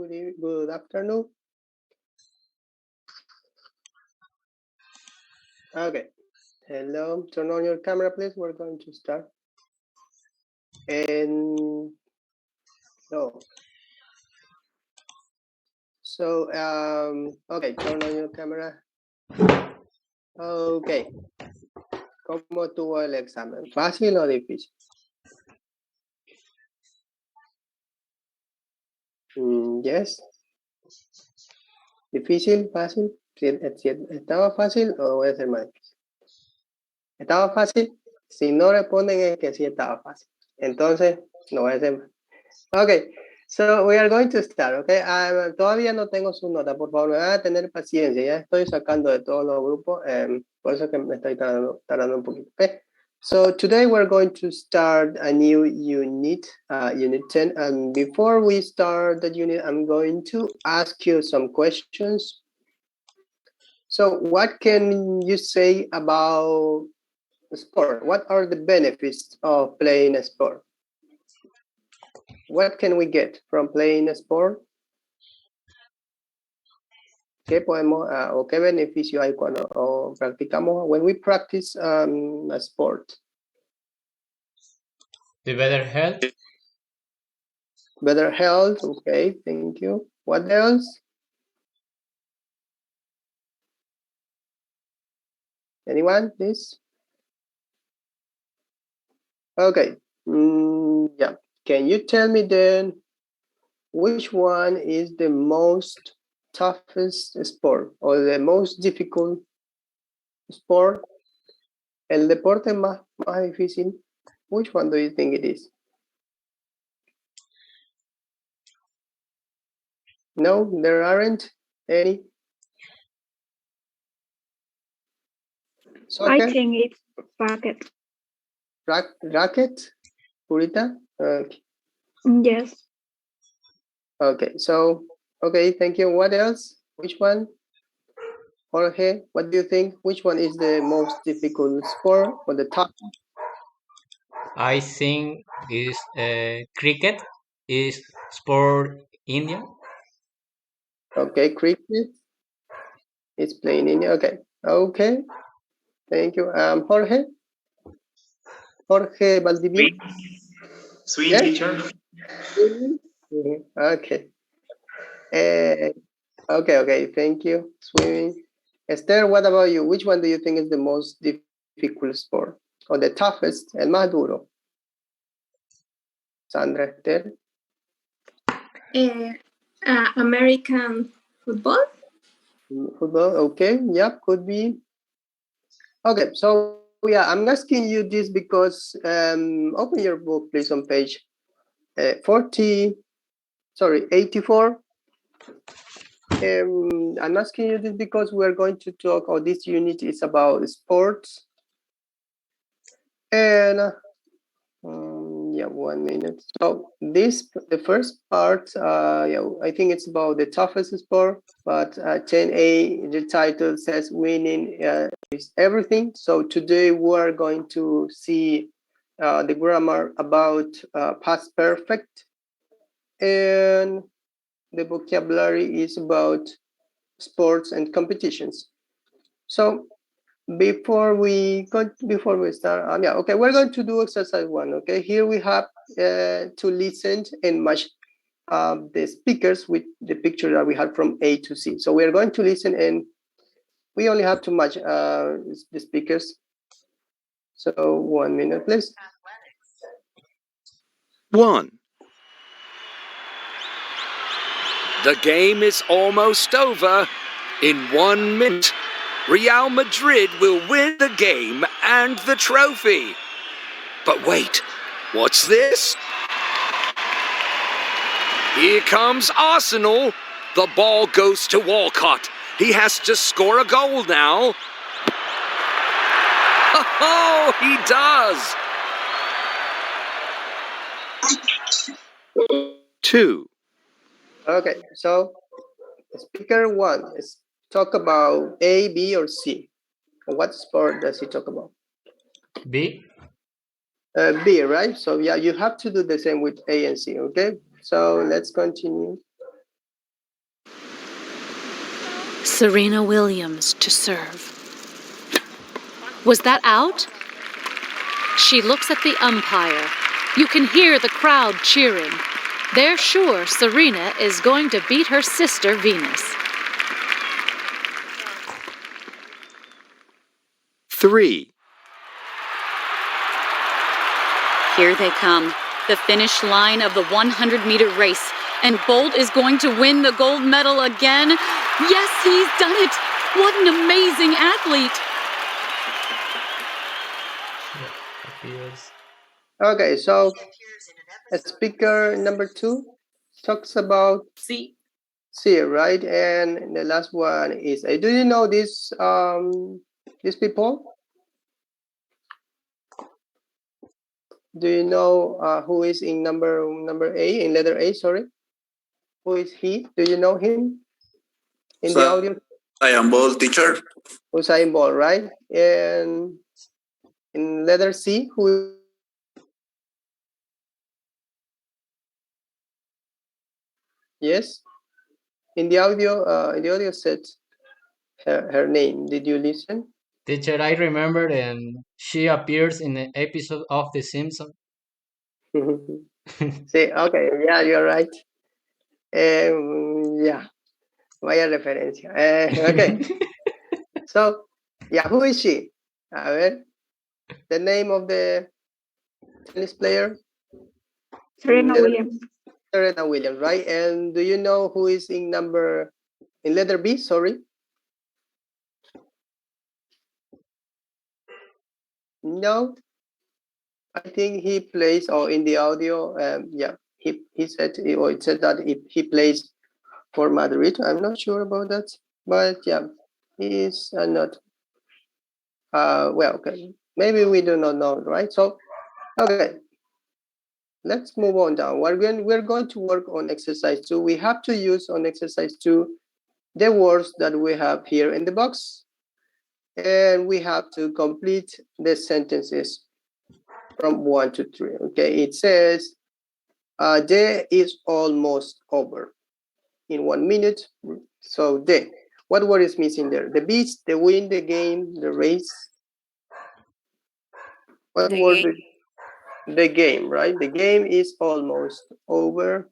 Good afternoon. Okay. Hello. Turn on your camera, please. We're going to start. And no. So, okay, turn on your camera. Okay. ¿Cómo estuvo el examen? ¿Fácil o difícil? Yes. ¿Difícil? ¿Fácil? ¿Estaba fácil o voy a hacer más difícil? ¿Estaba fácil? Si no responden es que sí estaba fácil. Entonces, no voy a hacer más. Okay, so we are going to start, okay? Todavía no tengo su nota, por favor, me van a tener paciencia, ya estoy sacando de todos los grupos, por eso que me estoy tardando un poquito, okay? So today we're going to start a new unit, unit 10, and before we start the unit, I'm going to ask you some questions. So what can you say about sport? What are the benefits of playing a sport? What can we get from playing a sport? ¿Qué podemos o qué beneficio hay cuando practicamos, when we practice a sport? The better health. Better health, okay, thank you. What else? Anyone, please? Okay, yeah. Can you tell me then which one is the most toughest sport or the most difficult sport? El deporte más difícil, which one do you think it is? No, there aren't any. Soccer? I think it's racket. Racket? Purita? Okay. Yes. Okay, so, okay, thank you. What else? Which one? Jorge, what do you think? Which one is the most difficult sport or the top? I think is cricket is sport India. Okay, cricket is playing in. Okay, okay. Thank you. Jorge? Jorge Valdivia? Swing, yes? Teacher. Okay. Okay, thank you. Swimming. Esther, what about you? Which one do you think is the most difficult sport? Or the toughest, el más duro? Sandra, Esther? American football. Football, okay, yeah, could be. Okay, so yeah, I'm asking you this because open your book, please, on page 84. I'm asking you this because we're going to talk, or this unit is about sports. And yeah, 1 minute. So the first part, yeah, I think it's about the toughest sport, but 10A, the title says winning is everything. So today we are going to see the grammar about past perfect, and the vocabulary is about sports and competitions. So before we start, yeah, okay, we're going to do exercise 1. Okay, here we have to listen and match the speakers with the picture that we had from A to C. So we're going to listen and we only have to match the speakers. So 1 minute, please. 1. The game is almost over. In 1 minute, Real Madrid will win the game and the trophy. But wait, what's this? Here comes Arsenal. The ball goes to Walcott. He has to score a goal now. Oh, he does. 2. Okay, so speaker 1 is talk about A, B, or C. What sport does he talk about? B. B, right? So yeah, you have to do the same with A and C, okay? So let's continue. Serena Williams to serve. Was that out? She looks at the umpire. You can hear the crowd cheering. They're sure Serena is going to beat her sister Venus. 3. Here they come, the finish line of the 100-meter race. And Bolt is going to win the gold medal again. Yes, he's done it. What an amazing athlete. Appears. Okay, so speaker number 2 talks about See? C, right? And the last one is A. Do you know these people? Do you know who is in number A, in letter A, sorry? Who is he? Do you know him? In the audio? Usain Bolt, teacher. Usain Bolt, right? And in letter C, who is it? Yes? In the audio said her name. Did you listen? Teacher, I remember, and she appears in an episode of The Simpsons. Sí, okay, yeah, you're right. Yeah, vaya referencia. Okay, so, yeah, who is she? A ver, the name of the tennis player? Serena Williams. Serena Williams, right? And do you know who is in letter B? Sorry. No, I think he plays, or in the audio, yeah, he said, or it said that he plays for Madrid. I'm not sure about that, but yeah, he is not. Well, okay, maybe we do not know, right? So, okay, let's move on down. We're going to work on exercise 2. We have to use on exercise 2 the words that we have here in the box, and we have to complete the sentences from 1 to 3. Okay, it says, day is almost over in 1 minute. So day, what word is missing there? The beach, the win, the game, the race. What word? The game, right? The game is almost over.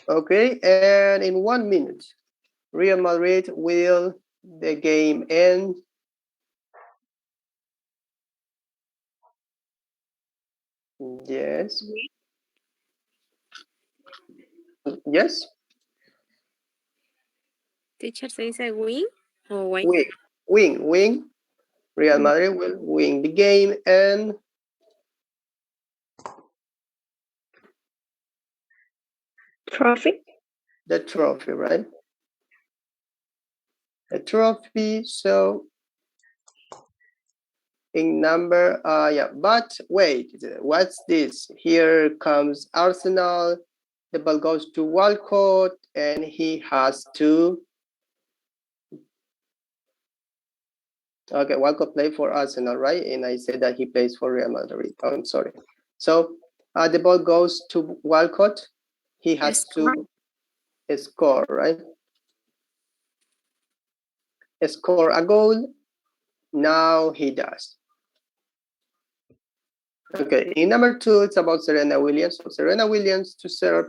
Okay, and in 1 minute, Real Madrid will the game end. Yes. Yes. Teacher, ¿se dice win o win? Win. Real Madrid will win the game and Trophy. the trophy, right? The trophy. So in number, yeah, but wait, what's this? Here comes Arsenal. The ball goes to Walcott, and he has to. Okay, Walcott played for Arsenal, right? And I said that he plays for Real Madrid. Oh, I'm sorry. So the ball goes to Walcott. He has to score, right? Score a goal. Now he does. Okay, in number 2, it's about Serena Williams. So Serena Williams to serve.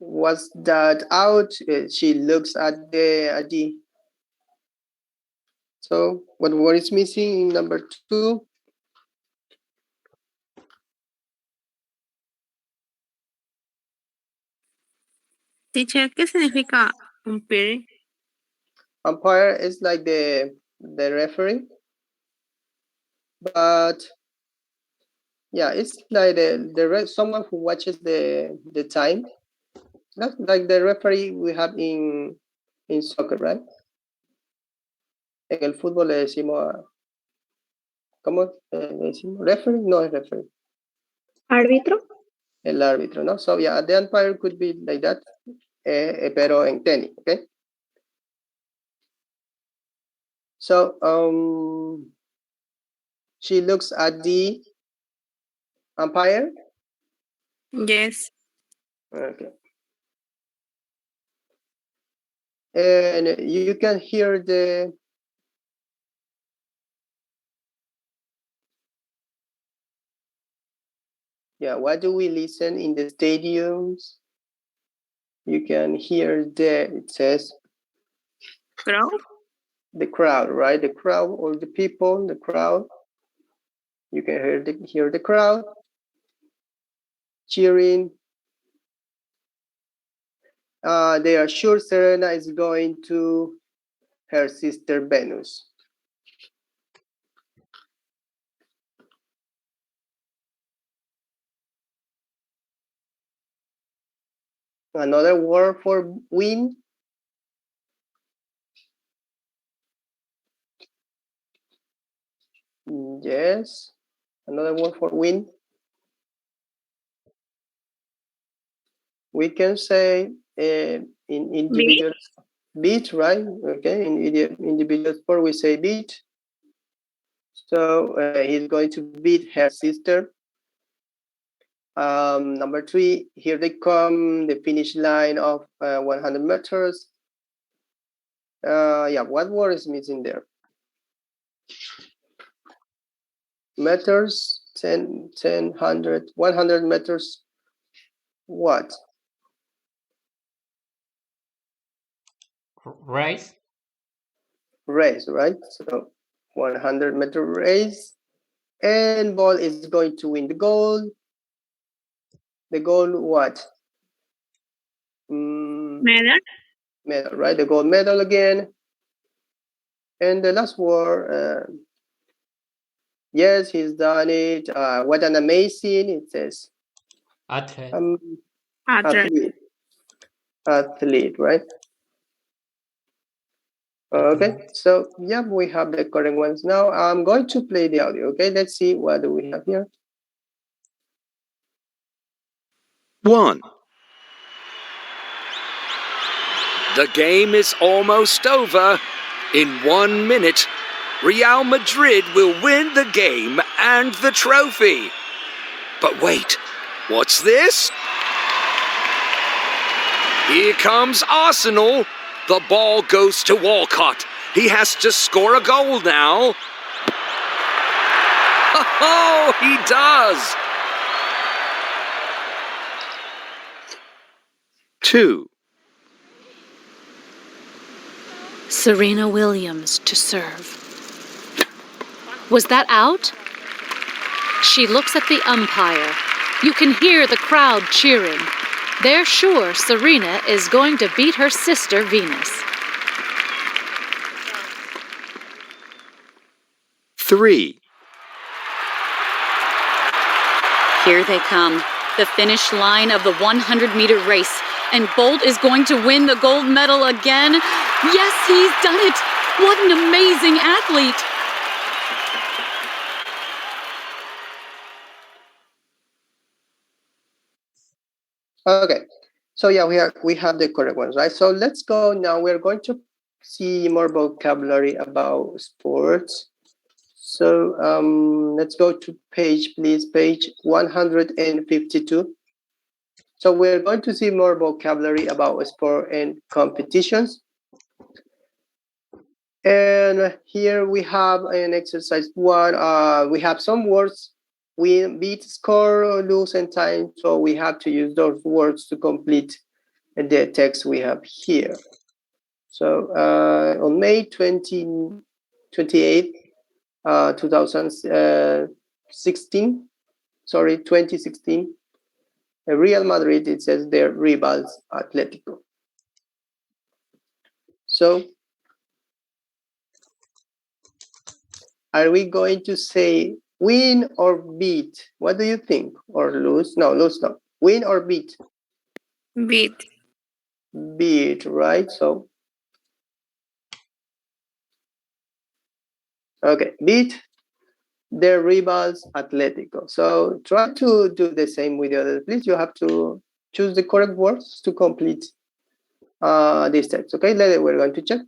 Was that out? She looks at the. So what is missing in number 2? Teacher, ¿qué significa umpire? Umpire is like the referee, but yeah, it's like someone who watches the time. That's like the referee we have in soccer, right? En el fútbol le decimos, ¿cómo le decimos? Referee, no es referee. Árbitro. El árbitro, ¿no? So yeah, the umpire could be like that, pero en tenis, okay? So she looks at the umpire. Yes. Okay. and you can hear the what do we listen in the stadiums? You can hear it says Crowd. the crowd, right? The crowd or the people, the crowd. You can hear the crowd cheering. They are sure Serena is going to her sister Venus. Another word for win. Yes, another word for win. We can say in individual beat, right? Okay, in individual sport we say beat. So he's going to beat her sister. Number 3, here they come, the finish line of 100 meters. What word is missing there? Meters, 10, 100, 100 meters. What? Race. Race, right? So 100-meter race. And ball is going to win the gold. The gold, what? Medal. Medal, right? The gold medal again. And the last word, yes, he's done it. What an amazing, it says. Athlete. Athlete. Athlete, right? Okay, so yeah, we have the correct ones now. I'm going to play the audio. Okay, let's see what do we have here. 1. The game is almost over. In 1 minute, Real Madrid will win the game and the trophy. But wait, what's this? Here comes Arsenal. The ball goes to Walcott. He has to score a goal now. Oh, he does. 2. Serena Williams to serve. Was that out? She looks at the umpire. You can hear the crowd cheering. They're sure Serena is going to beat her sister Venus. 3. Here they come, the finish line of the 100-meter race, and Bolt is going to win the gold medal again. Yes, he's done it! What an amazing athlete! Okay, so yeah, we have the correct ones, right? So let's go now. We're going to see more vocabulary about sports. So let's go to page, please, page 152. So we're going to see more vocabulary about sport and competitions. And here we have an exercise 1. We have some words, win, beat, score, lose, and time. So we have to use those words to complete the text we have here. So on May 28th, 2016, Real Madrid, it says their rivals Atletico. So are we going to say win or beat? What do you think? Or lose? No, lose no. Win or beat? Beat. Beat, right? So, okay, beat their rivals Atletico. So try to do the same with the others. Please, you have to choose the correct words to complete this text. Okay, we're going to check.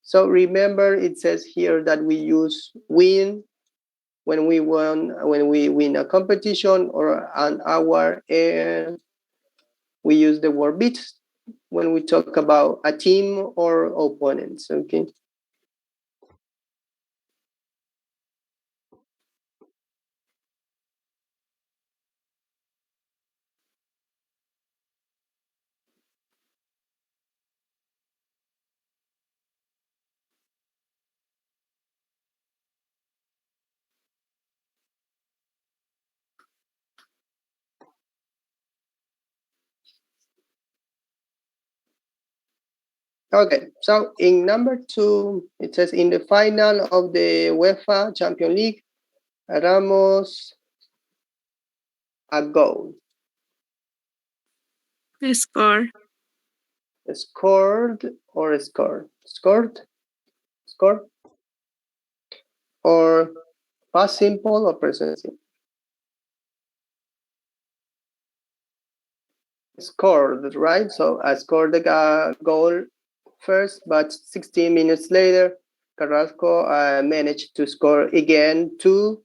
So remember, it says here that we use win when we win a competition or an award, and we use the word beat when we talk about a team or opponents, okay? Okay, so in number 2, it says in the final of the UEFA Champions League, Ramos a goal. Score. Scored or scored? Scored? Scored? Or past simple or present simple? Scored, right? So I scored the goal first, but 16 minutes later, Carrasco managed to score again to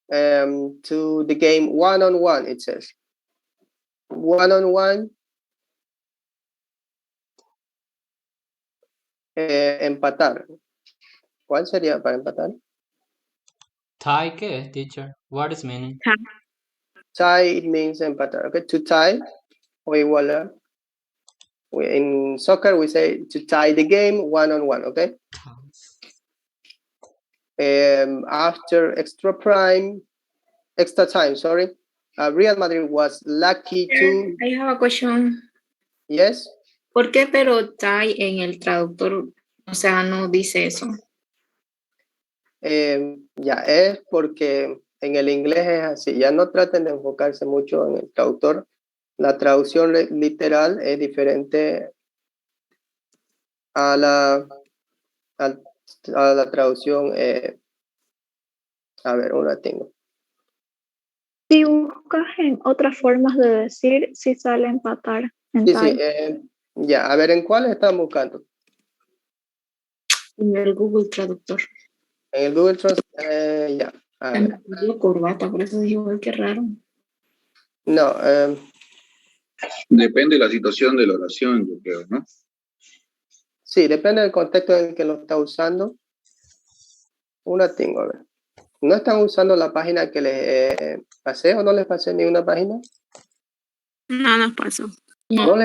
the game 1-on-1, it says. 1-on-1, empatar. ¿Cuál sería para empatar? ¿Tie qué, teacher? What is meaning? Tie, it means empatar. Okay, to tie o igualar. In soccer, we say to tie the game 1-on-1, okay? After extra time, sorry, Real Madrid was lucky to... I have a question. Yes? ¿Por qué pero tie en el traductor, o sea, no dice eso? Ya, es porque en el inglés es así. Ya no traten de enfocarse mucho en el traductor. La traducción literal es diferente a la traducción. A ver, una tengo. Si buscas en otras formas de decir, si sale empatar en Sí, tie. ya, a ver, ¿en cuál están buscando? En el Google Traductor. En el Google Translate, ya. A ver. Yo corbata, por eso dije, "Uy, qué raro". No, Depende de la situación de la oración, yo creo, ¿no? sí, depende del contexto en el que lo está usando. Una tengo, a ver. ¿No están usando la página que les pasé o no les pasé ni una página? No nos pasó. No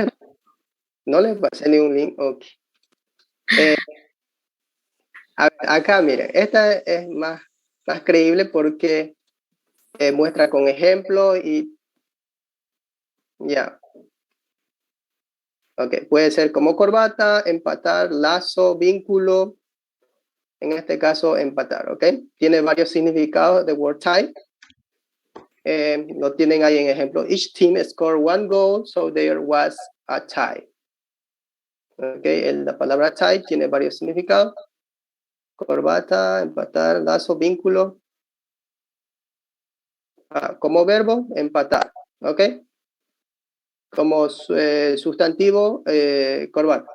les pasé ni un link. Ok. Acá, miren, esta es más creíble porque muestra con ejemplo y ya. Ok, puede ser como corbata, empatar, lazo, vínculo. En este caso, empatar, ¿ok? Tiene varios significados de word type. Lo tienen ahí en ejemplo. Each team scored 1 goal, so there was a tie. ¿Ok? La palabra tie tiene varios significados. Corbata, empatar, lazo, vínculo. Como verbo, empatar, ¿ok? Como sustantivo, corbata.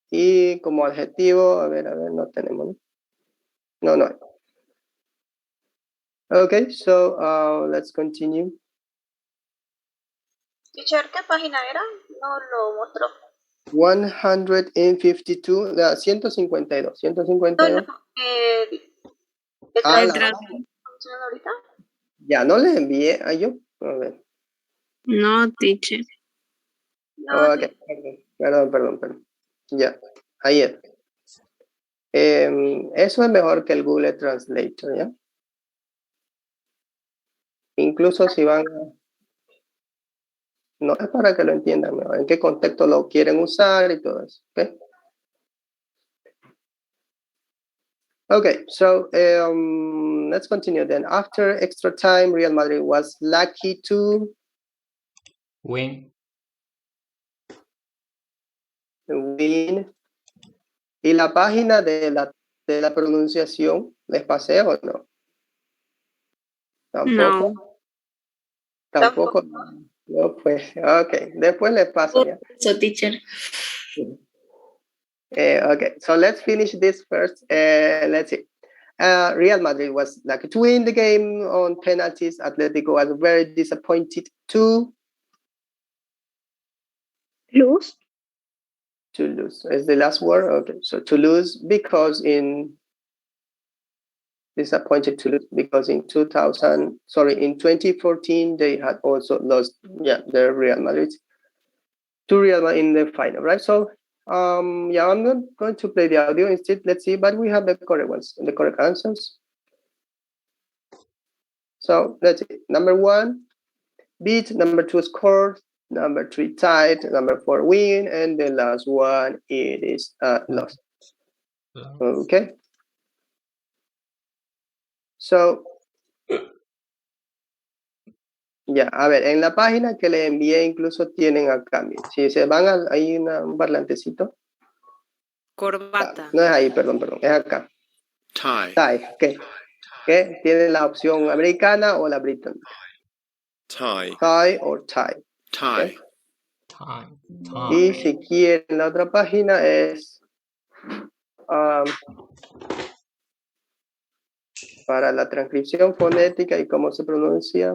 Y como adjetivo, a ver, no tenemos, ¿no? No. Okay, so let's continue. Teacher, ¿qué página era? No lo mostró. 152, 152. 152. No, ¿el funciona ahorita? Ya, no les envié a yo. A ver. No, teacher. No, Ok, perdón. Ya, ayer. Eso es mejor que el Google Translator, ¿ya? Incluso si van... No es para que lo entiendan mejor, en qué contexto lo quieren usar y todo eso, ¿ok? Okay, so let's continue then. After extra time, Real Madrid was lucky to Win. win. ¿Y la página de la pronunciación les pasé o no? Tampoco. No. Tampoco. No, pues, ok. Después les paso ya. So, teacher. Okay, so let's finish this first. Let's see. Real Madrid was lucky to win the game on penalties. Atletico was very disappointed to lose. To lose is the last word. Okay, so to lose because in disappointed to lose because in 2014 they had also lost the Real Madrid to Real Madrid in the final, right? So I'm not going to play the audio instead. Let's see, but we have the correct ones, the correct answers. So let's see. Number 1, beat. Number 2, scored. Number 3, tied. Number 4, win. And the last one, it is lost. Okay. So, ya, a ver, en la página que les envié incluso tienen acá, si se van hay un parlantecito. Corbata. No es ahí, perdón, es acá. Tie. Tie, ¿qué? ¿Qué? Tienen la opción americana o la británica. Tie. Tie o tie. Tie. ¿Okay? Y si quieren la otra página es para la transcripción fonética y cómo se pronuncia.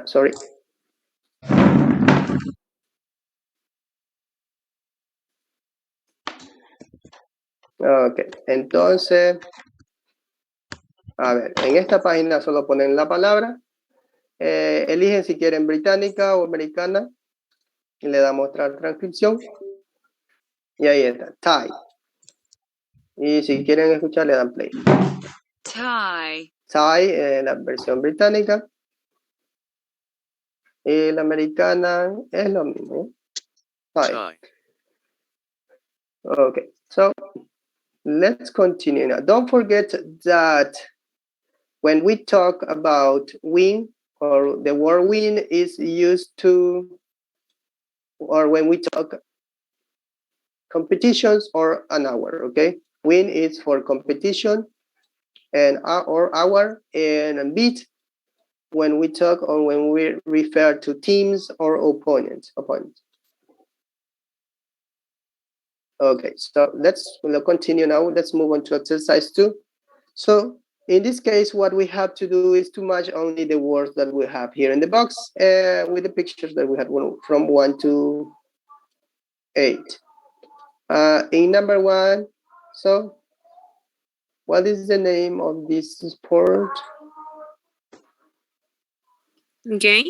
Sorry. Ok, entonces, a ver, en esta página solo ponen la palabra, eligen si quieren británica o americana y le da mostrar transcripción y ahí está, tie. Y si quieren escuchar le dan play. Tie. Tie, la versión británica, y la americana es lo mismo. Tie. Okay, so let's continue now. Don't forget that when we talk about win, or the word win is used to, or when we talk competitions or an hour, okay? Win is for competition and or hour, and beat when we talk or when we refer to teams or opponents. Okay, so we'll continue now. Let's move on to exercise 2. So in this case, what we have to do is to match only the words that we have here in the box with the pictures that we had from 1 to 8. In number 1, so what is the name of this sport? Game.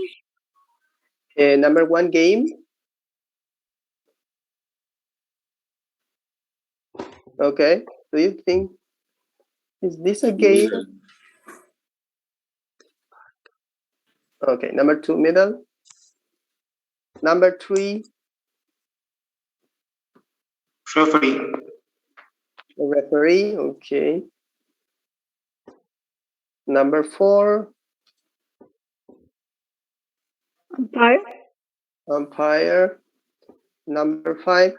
Number 1, game. Okay, do you think, is this a game? Okay, number 2, middle. Number 3, referee, okay. Number 4, umpire. Number 5,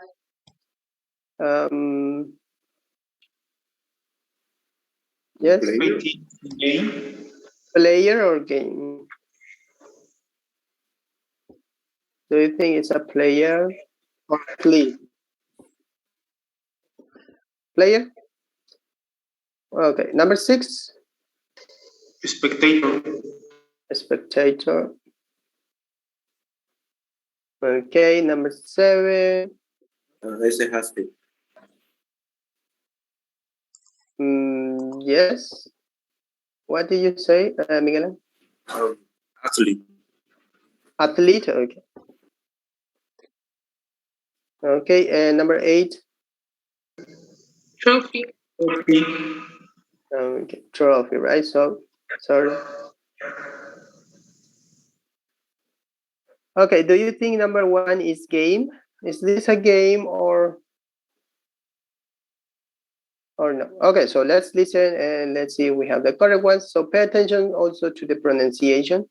yes, player or game? Do you think it's a player or athlete? Player? Okay, number 6, spectator. Okay, number 7, Ese has to. yes. What did you say, Miguel? Athlete. Athlete, okay. Okay, and number 8, Trophy. okay, trophy, right? So, sorry. Okay, do you think number 1 is game? Is this a game or no? Okay, so let's listen and let's see if we have the correct ones. So pay attention also to the pronunciation.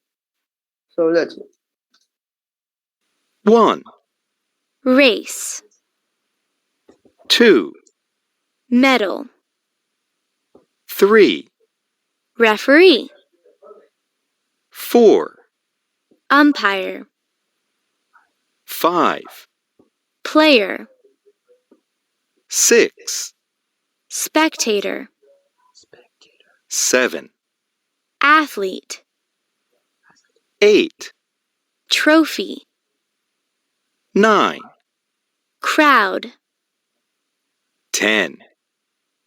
So let's. 1, race, 2, medal, 3, referee, 4, umpire, 5, player, 6, spectator, 7, athlete, 8, trophy, 9, crowd, 10,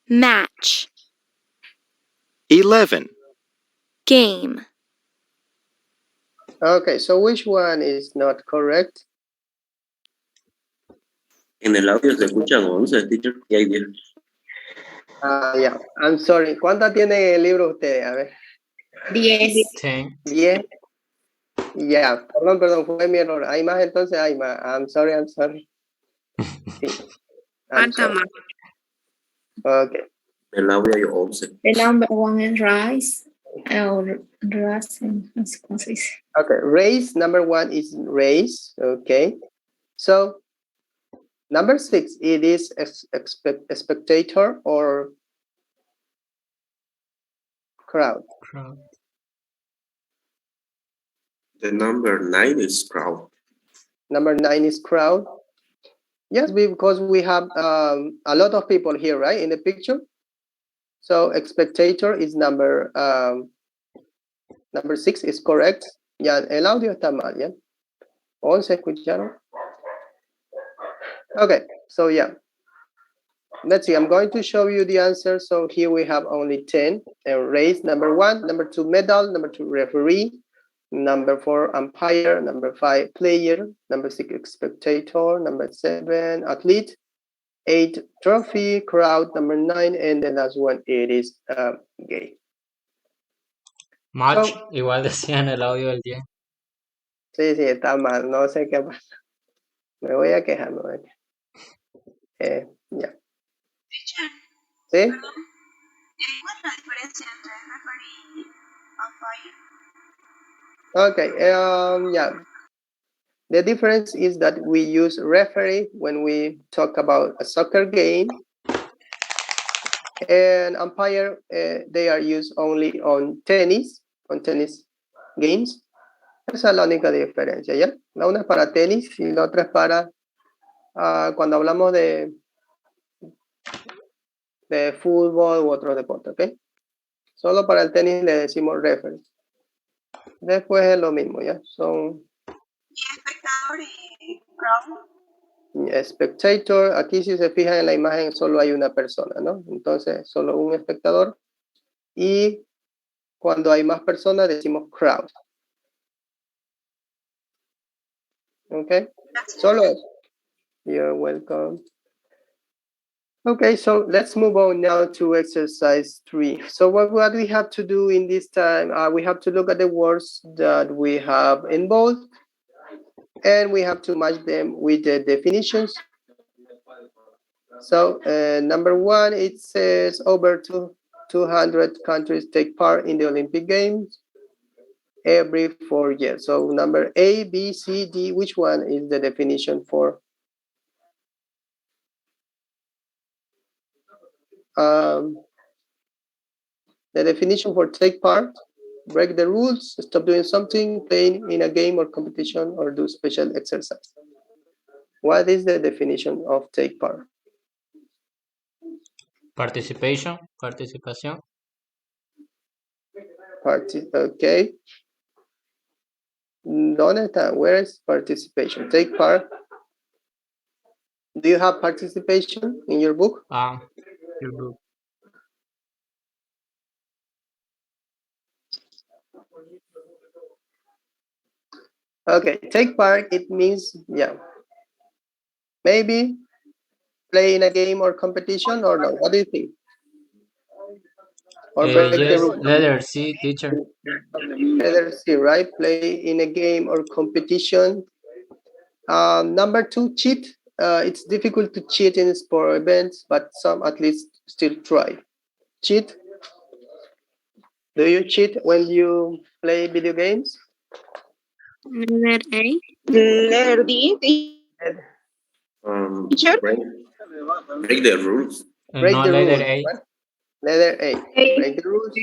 match, 11. game. Okay, so which one is not correct? En el audio se escuchan 11, teacher, y hay 10. Yeah, I'm sorry. ¿Cuántas tiene el libro usted? A ver. 10. 10. 10. Ya, perdón, fue mi error. ¿Hay más entonces? Hay más. I'm sorry. Sí, I'm Falta sorry. más. Okay. En el audio hay 11. The number one is rice. Or racing, no sé cómo se dice. Okay, race, number 1 is race. Okay. So, number 6, it is a spectator or crowd. Crowd. The number 9 is crowd. Number 9 is crowd. Yes, because we have a lot of people here, right, in the picture. So, a spectator is number 6 is correct. Ya, el audio está mal, ¿ya? 11 escucharon. Okay, so yeah. Let's see, I'm going to show you the answer. So here we have only 10. Race, number 1. Number 2, medal. Number 2, referee. Number 4, umpire. Number 5, player. Number 6, spectator. Number 7, athlete. 8, trophy. Crowd. Number 9. And the last one, it is game. Match, So, igual decía en el audio del 10. sí, está mal. No sé qué pasa. Me voy a quejar. Ya. Teacher, ¿Sí? perdón. ¿Cuál es la diferencia entre referee y umpire? Okay, yeah. The difference is that we use referee when we talk about a soccer game, and umpire, they are used only on tennis games. Esa es la única diferencia, ¿ya? La una es para tenis y la otra es para cuando hablamos de fútbol u otros deportes, ¿ok? Solo para el tenis le decimos referee. Después es lo mismo, ¿ya? Son ¿Y espectador y crowd? spectator, aquí si se fijan en la imagen solo hay una persona, ¿no? Entonces solo un espectador, y cuando hay más personas decimos crowd. Okay, solo eso. You're welcome. Okay, so let's move on now to exercise 3. So what we have to do in this time, we have to look at the words that we have in bold, and we have to match them with the definitions. So number 1, it says over 200 countries take part in the Olympic Games every 4 years. So number A, B, C, D, which one is the definition for? The definition for take part: break the rules, stop doing something, playing in a game or competition, or do special exercise. What is the definition of take part? Participation, participación. Okay. ¿Dónde está? Where is participation? Take part. Do you have participation in your book? Your book. Okay, take part, it means, yeah, maybe play in a game or competition, or no? What do you think? Or break the Yes, rules? letter C, teacher. Letter C, right? Play in a game or competition. Number 2, cheat. It's difficult to cheat in sport events, but some at least still try. Cheat. Do you cheat when you play video games? Letter A, Letter D, teacher. Break the rules. Break No, the letter rules. A. Right? Letter A. A. Break the rules.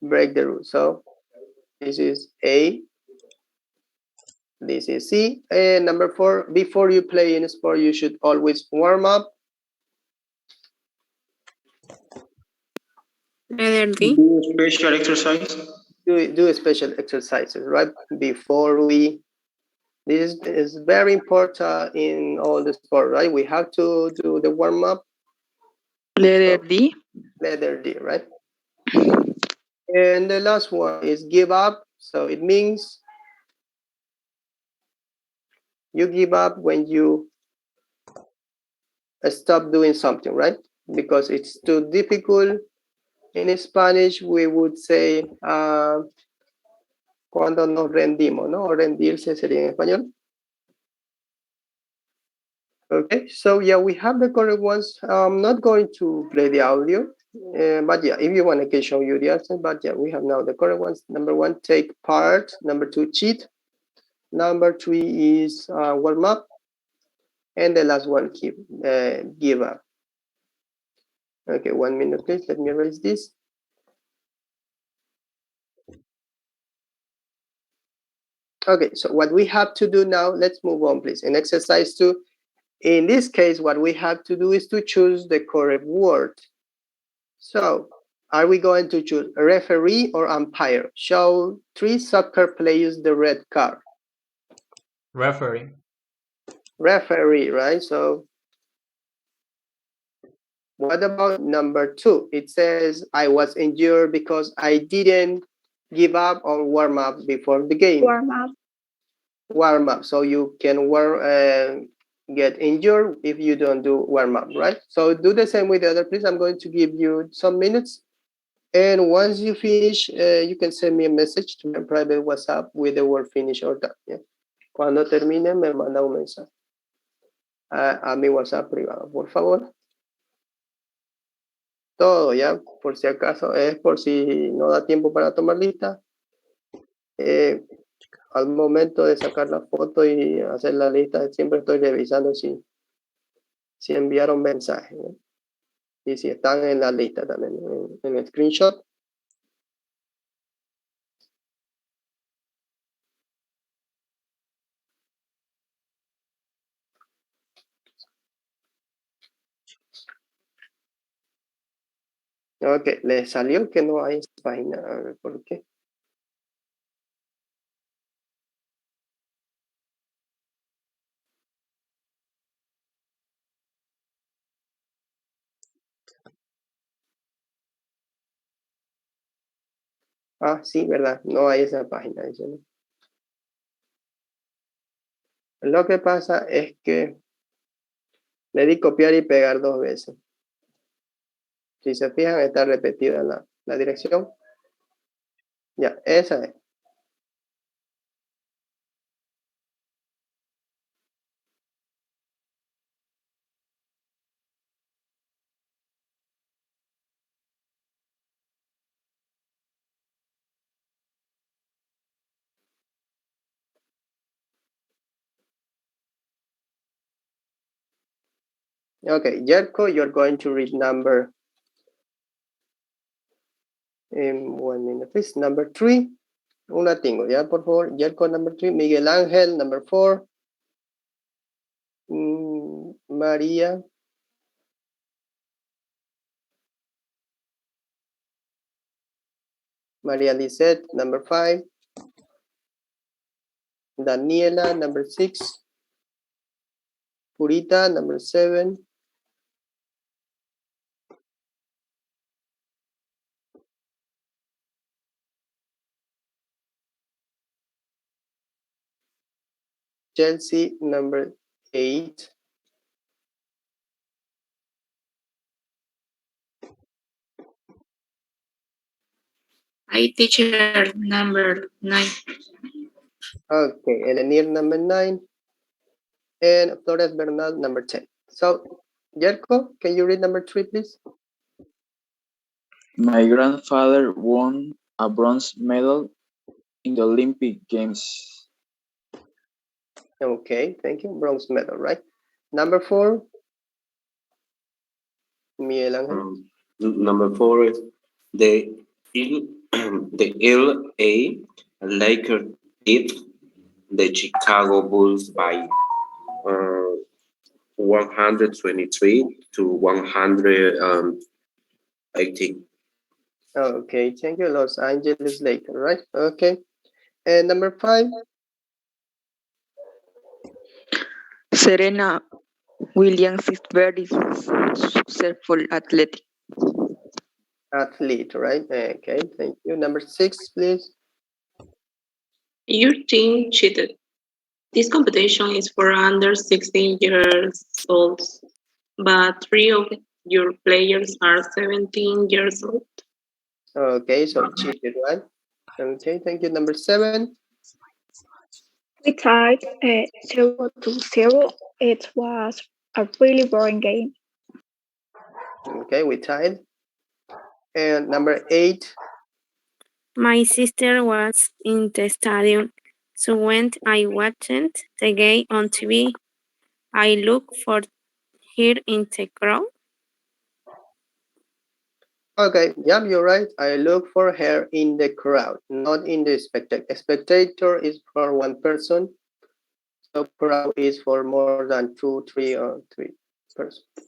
Break the rules. So this is A. This is C. And number 4, before you play in a sport, you should always warm up. Letter D. Do special exercise. Do special exercises, right? Before we, this is very important in all the sport, right? We have to do the warm up. Letter D. Letter D, right? And the last one is give up. So it means you give up when you stop doing something, right? Because it's too difficult. In Spanish, we would say cuando nos rendimos, ¿no? O rendirse sería en español. Okay, so yeah, we have the correct ones. I'm not going to play the audio, but yeah, if you want, I can show you the answer. But yeah, we have now the correct ones. Number 1, take part. Number 2, cheat. Number 3 is warm up. And the last one, give up. Okay, 1 minute, please. Let me erase this. Okay, so what we have to do now, let's move on, please. In exercise 2, in this case, what we have to do is to choose the correct word. So, are we going to choose referee or umpire? Show 3 soccer players the red card. Referee. Referee, right? So, what about number 2? It says, I was injured because I didn't give up or warm up before the game. Warm up. Warm up. So you can get injured if you don't do warm up, right? So do the same with the other, please. I'm going to give you some minutes. And once you finish, you can send me a message to my private WhatsApp with the word finish or done. Yeah? Cuando termine, me manda un mensaje a mi WhatsApp privado, por favor. Todo, ya, por si acaso, es por si no da tiempo para tomar lista. Al momento de sacar la foto y hacer la lista, siempre estoy revisando si enviaron mensajes, ¿no? Y si están en la lista también, en el screenshot. Ok, le salió que no hay página, a ver por qué. Ah, sí, verdad, no hay esa página. Dice, ¿no? Lo que pasa es que le di copiar y pegar 2 veces. Si se fijan, está repetida la dirección. Ya, esa es. Okay, Jerko, you're going to read number, 1 minute, please. Number 3. Una tengo, ya, por favor. Jerko, number 3. Miguel Ángel, number 4. María. María Lisette, number 5. Daniela, number 6. Purita, number 7. Chelsea, number 8. I teacher number 9. Okay, Elenir, number 9. And Flores Bernal, number 10. So, Jerko, can you read number 3, please? My grandfather won a bronze medal in the Olympic Games. Okay, thank you. Bronze medal, right? Number 4. Miguel Ángel. Number 4 is the the LA Lakers beat the Chicago Bulls by 123 to 118. Okay, thank you, Los Angeles Lakers, right? Okay. And number 5? Serena Williams is very successful athlete. Athlete, right? Okay, thank you. Number 6, please. Your team cheated. This competition is for under 16 years old, but 3 of your players are 17 years old. Okay, so cheated, right? Okay, thank you. Number 7. We tied 0-0. It was a really boring game. Okay, we tied. And number 8. My sister was in the stadium, so when I watched the game on TV, I looked for her in the crowd. Okay, yep, you're right. I look for her in the crowd, not in the spectator. A spectator is for one person, so crowd is for more than 2, 3, or 3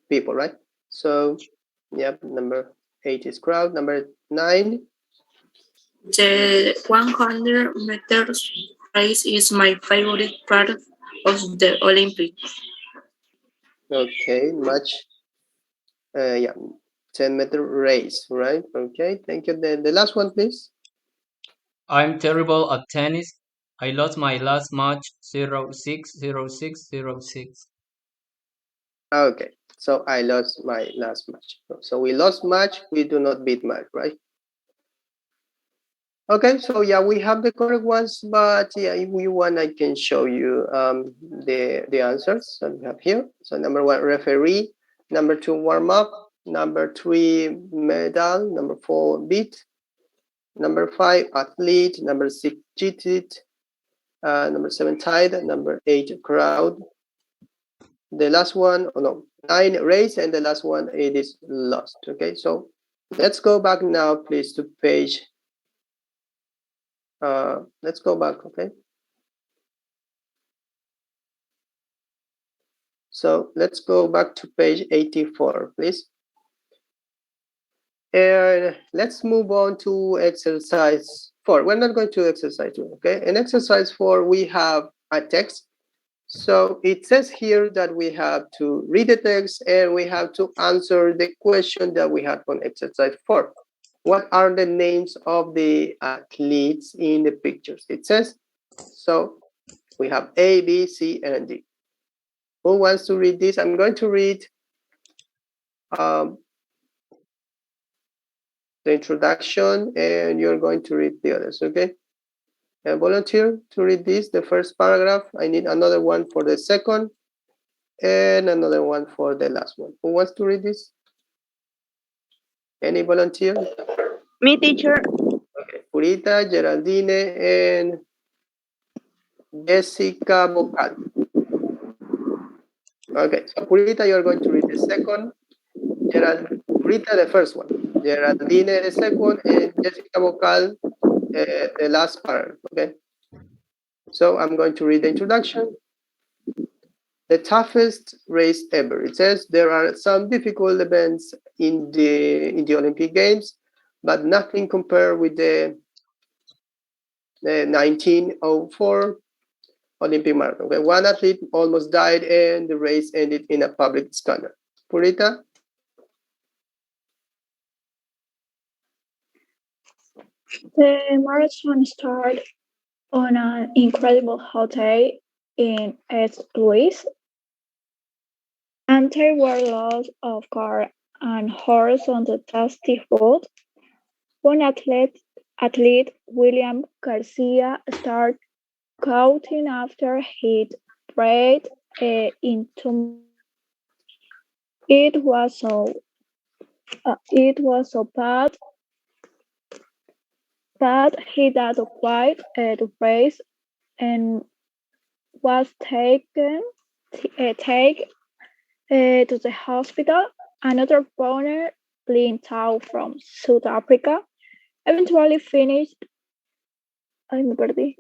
people, right? So, yep, number 8 is crowd. Number 9. The 100 meters race is my favorite part of the Olympics. Okay, much. Yeah, 10-meter race, right? Okay, thank you. The last one, please. I'm terrible at tennis. I lost my last match 0-6, 0-6, 0-6. Okay, so I lost my last match. So we lost match, we do not beat match, right? Okay, so yeah, we have the correct ones, but yeah, if we want, I can show you the answers that we have here. So number 1, referee. Number 2, warm up. Number 3, medal. Number 4, beat. Number 5, athlete. Number 6, cheated. Number 7, tied. Number 8, crowd. The last one, oh no, 9, race, and the last one, it is lost. Okay, so let's go back now, please, to page. Let's go back, okay? So let's go back to page 84, please. And let's move on to exercise 4. We're not going to exercise 2, okay? In exercise 4, we have a text. So it says here that we have to read the text and we have to answer the question that we had on exercise 4. What are the names of the athletes in the pictures? It says, so we have A, B, C, and D. Who wants to read this? I'm going to read the introduction, and you're going to read the others, okay? And volunteer to read this, the first paragraph. I need another one for the second, and another one for the last one. Who wants to read this? Any volunteer? Me, teacher. Okay, Purita, Geraldine, and Jessica Bocal. Okay, so Purita, you're going to read the second. Purita, the first one. Geraldine, the second, and Jessica Bocal, the last paragraph. Okay. So I'm going to read the introduction. The toughest race ever. It says there are some difficult events in the Olympic Games, but nothing compared with the 1904 Olympic marathon. Okay? One athlete almost died, and the race ended in a public scandal. Purita. The marathon started on an incredible hotel in St. Louis, and there were lots of cars and horses on the dusty road. One athlete William Garcia, started counting after he'd breathed in 2 minutes. It was so bad he had quite the race and was taken to the hospital. Another runner, Lin Tao from South Africa, eventually finished. Ay, me perdí.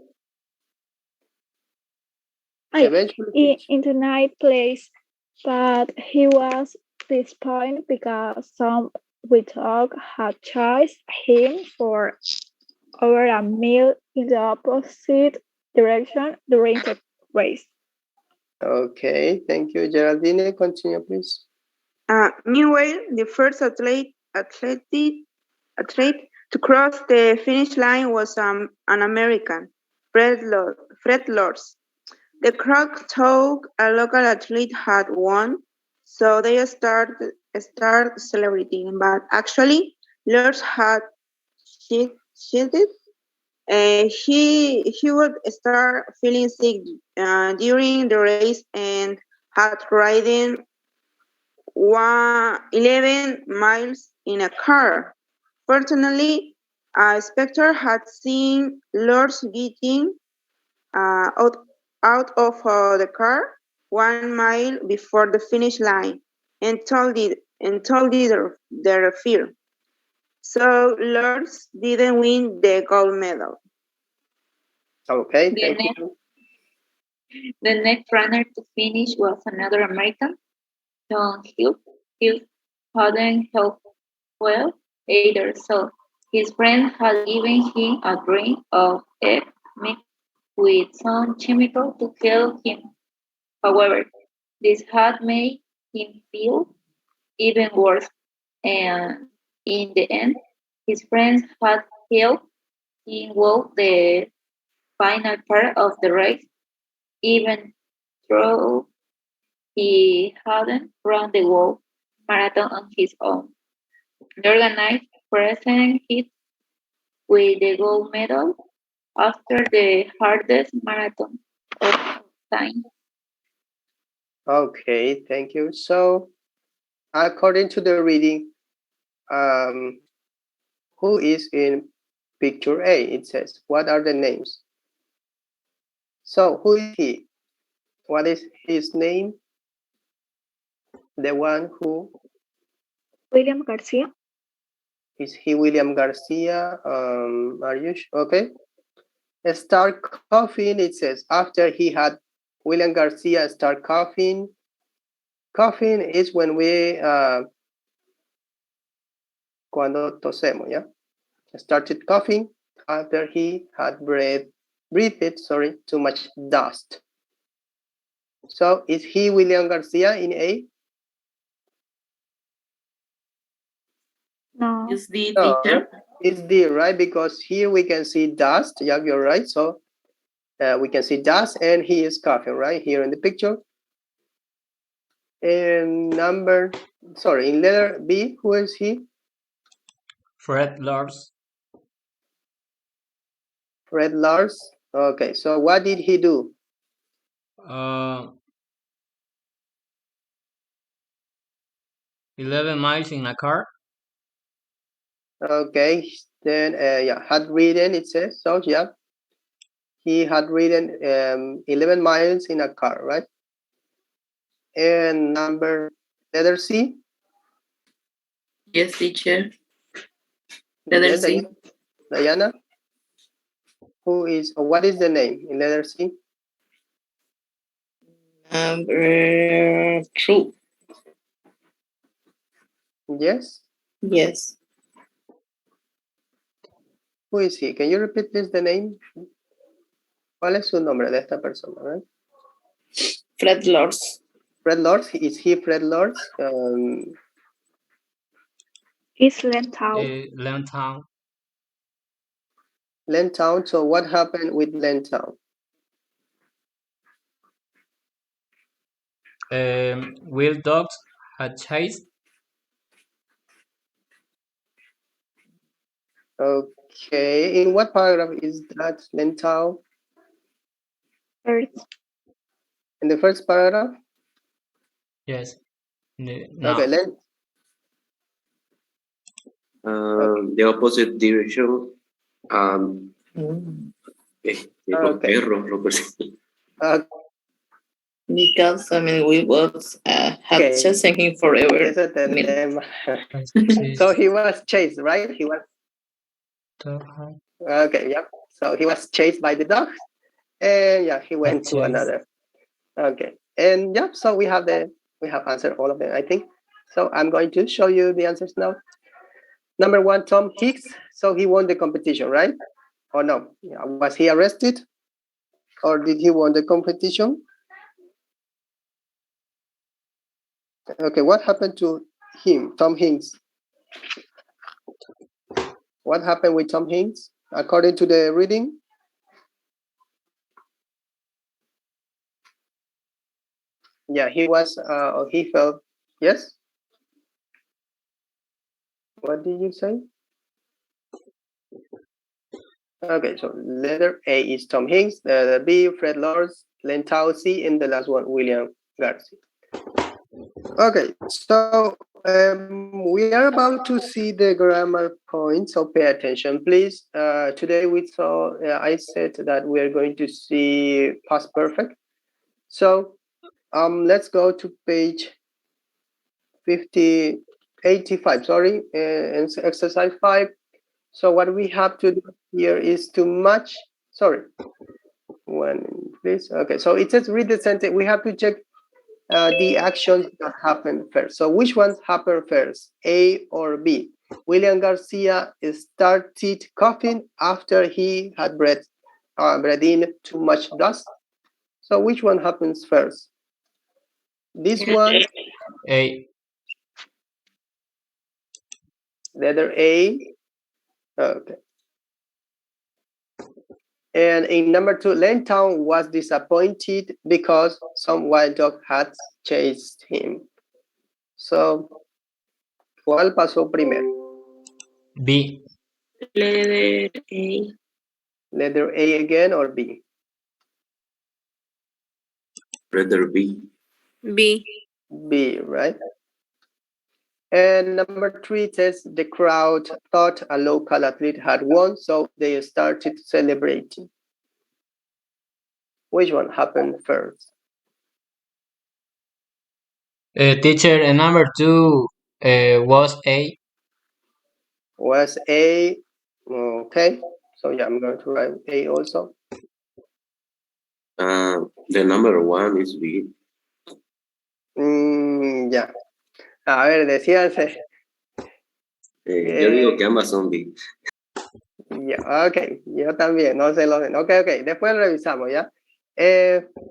Eventually, in the night place, but he was disappointed because some dog had chased him for over a mile in the opposite direction during the race. okay, thank you, Geraldine. Continue, please. Meanwhile, the first athlete to cross the finish line was an American, Fred Lords. The crowd thought a local athlete had won, so they start celebrating. But actually, Lords had cheated. He would start feeling sick during the race and had ridden 11 miles in a car. Fortunately, a spectator had seen Lords getting uh, out, out of the car 1 mile before the finish line and told their fear. So Lords didn't win the gold medal. Okay, The thank next, you. the next runner to finish was another American, John Hill. He hadn't helped well either, so his friend had given him a drink of egg mixed with some chemical to help him. However, this had made him feel even worse, and in the end, his friends had helped him walk the final part of the race, even though he hadn't run the whole marathon on his own. The organized presented him with the gold medal after the hardest marathon of time. Okay, thank you. So, according to the reading, um, who is in picture A? It says, what are the names? So, who is he? What is his name? The one who William Garcia. is he? William Garcia. Are you okay? Start coughing. It says after he had William Garcia start coughing. Coughing is when we cuando tosemos, yeah. Started coughing after he had breathed too much dust. So is he William Garcia in A? No. Is the No, teacher? it's D, right? Because here we can see dust. Yeah, you're right. So we can see dust and he is coughing, right? Here in the picture. And in letter B, who is he? Fred Lars. Fred Lars. Okay, so what did he do? Uh, 11 miles in a car. Okay, then had ridden, it says. So yeah, he had ridden 11 miles in a car, right? And letter C. Yes, teacher. Letter Yes, C. Diana. What is the name in letter C? Number 2. Yes. Yes. Who is he? Can you repeat please the name? ¿Cuál es su nombre de esta persona? Right? Fred Lors. Fred Lords. Is he Fred Lords? It's Lentau. Lentown. Lentown. So what happened with Lentown? Wild dogs had chased. Okay. In what paragraph is that Lentown? First. In the first paragraph? Yes. No. Okay, The opposite direction. Los Okay. perros lo persiguen. Because we was had chasing him forever. Eso entendemos. So he was chased, right? Okay, yeah. So he was chased by the dog, and yeah, he went to another. Okay, and yeah, so we have answered all of them, I think. So I'm going to show you the answers now. Number one, Tom Hicks. So he won the competition, right? Or no? Yeah. Was he arrested, or did he won the competition? Okay, what happened to him, Tom Hanks? What happened with Tom Hanks according to the reading? Yeah, he was. He felt. Yes. What did you say? Okay, so letter A is Tom Hanks, the B, Fred Lawrence, Len Tausi, and the last one, William Garcia. Okay, so we are about to see the grammar points, so pay attention, please. Today we saw, I said that we are going to see past perfect. So let's go to page 85, sorry, and exercise 5. So what we have to do here is to match, sorry, one, please. Okay, so it says read the sentence. We have to check the actions that happen first. So which ones happen first, A or B? William Garcia started coughing after he had breathed in too much dust. So which one happens first? This one, A. letter A. Okay. And in number 2, Lentown was disappointed because some wild dog had chased him. So, ¿cuál pasó primero? B. Letter A. Letter A again or B? Letter B. B. B, right? And number 3 says the crowd thought a local athlete had won, so they started celebrating. Which one happened first? Teacher, and number 2 was A. Was A. Okay, so yeah, I'm going to write A also. The number 1 is B. Ya. A ver, decíanse. Yo digo que ambas son B. Yeah, ok, yo también, no sé lo de. Ok, después revisamos, ¿ya?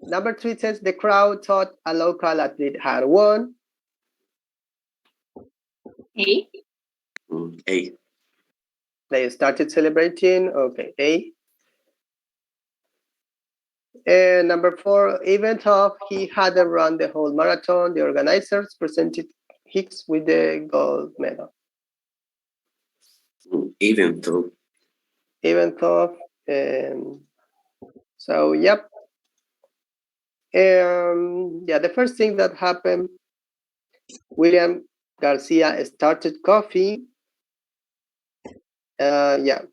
Number 3 says the crowd thought a local athlete had won. A. A. They started celebrating. Okay, A. And number 4, even though he hadn't run the whole marathon, the organizers presented Hicks with the gold medal. Even though. Even though. So, yep. Yeah, the first thing that happened, William Garcia started coughing. Ya.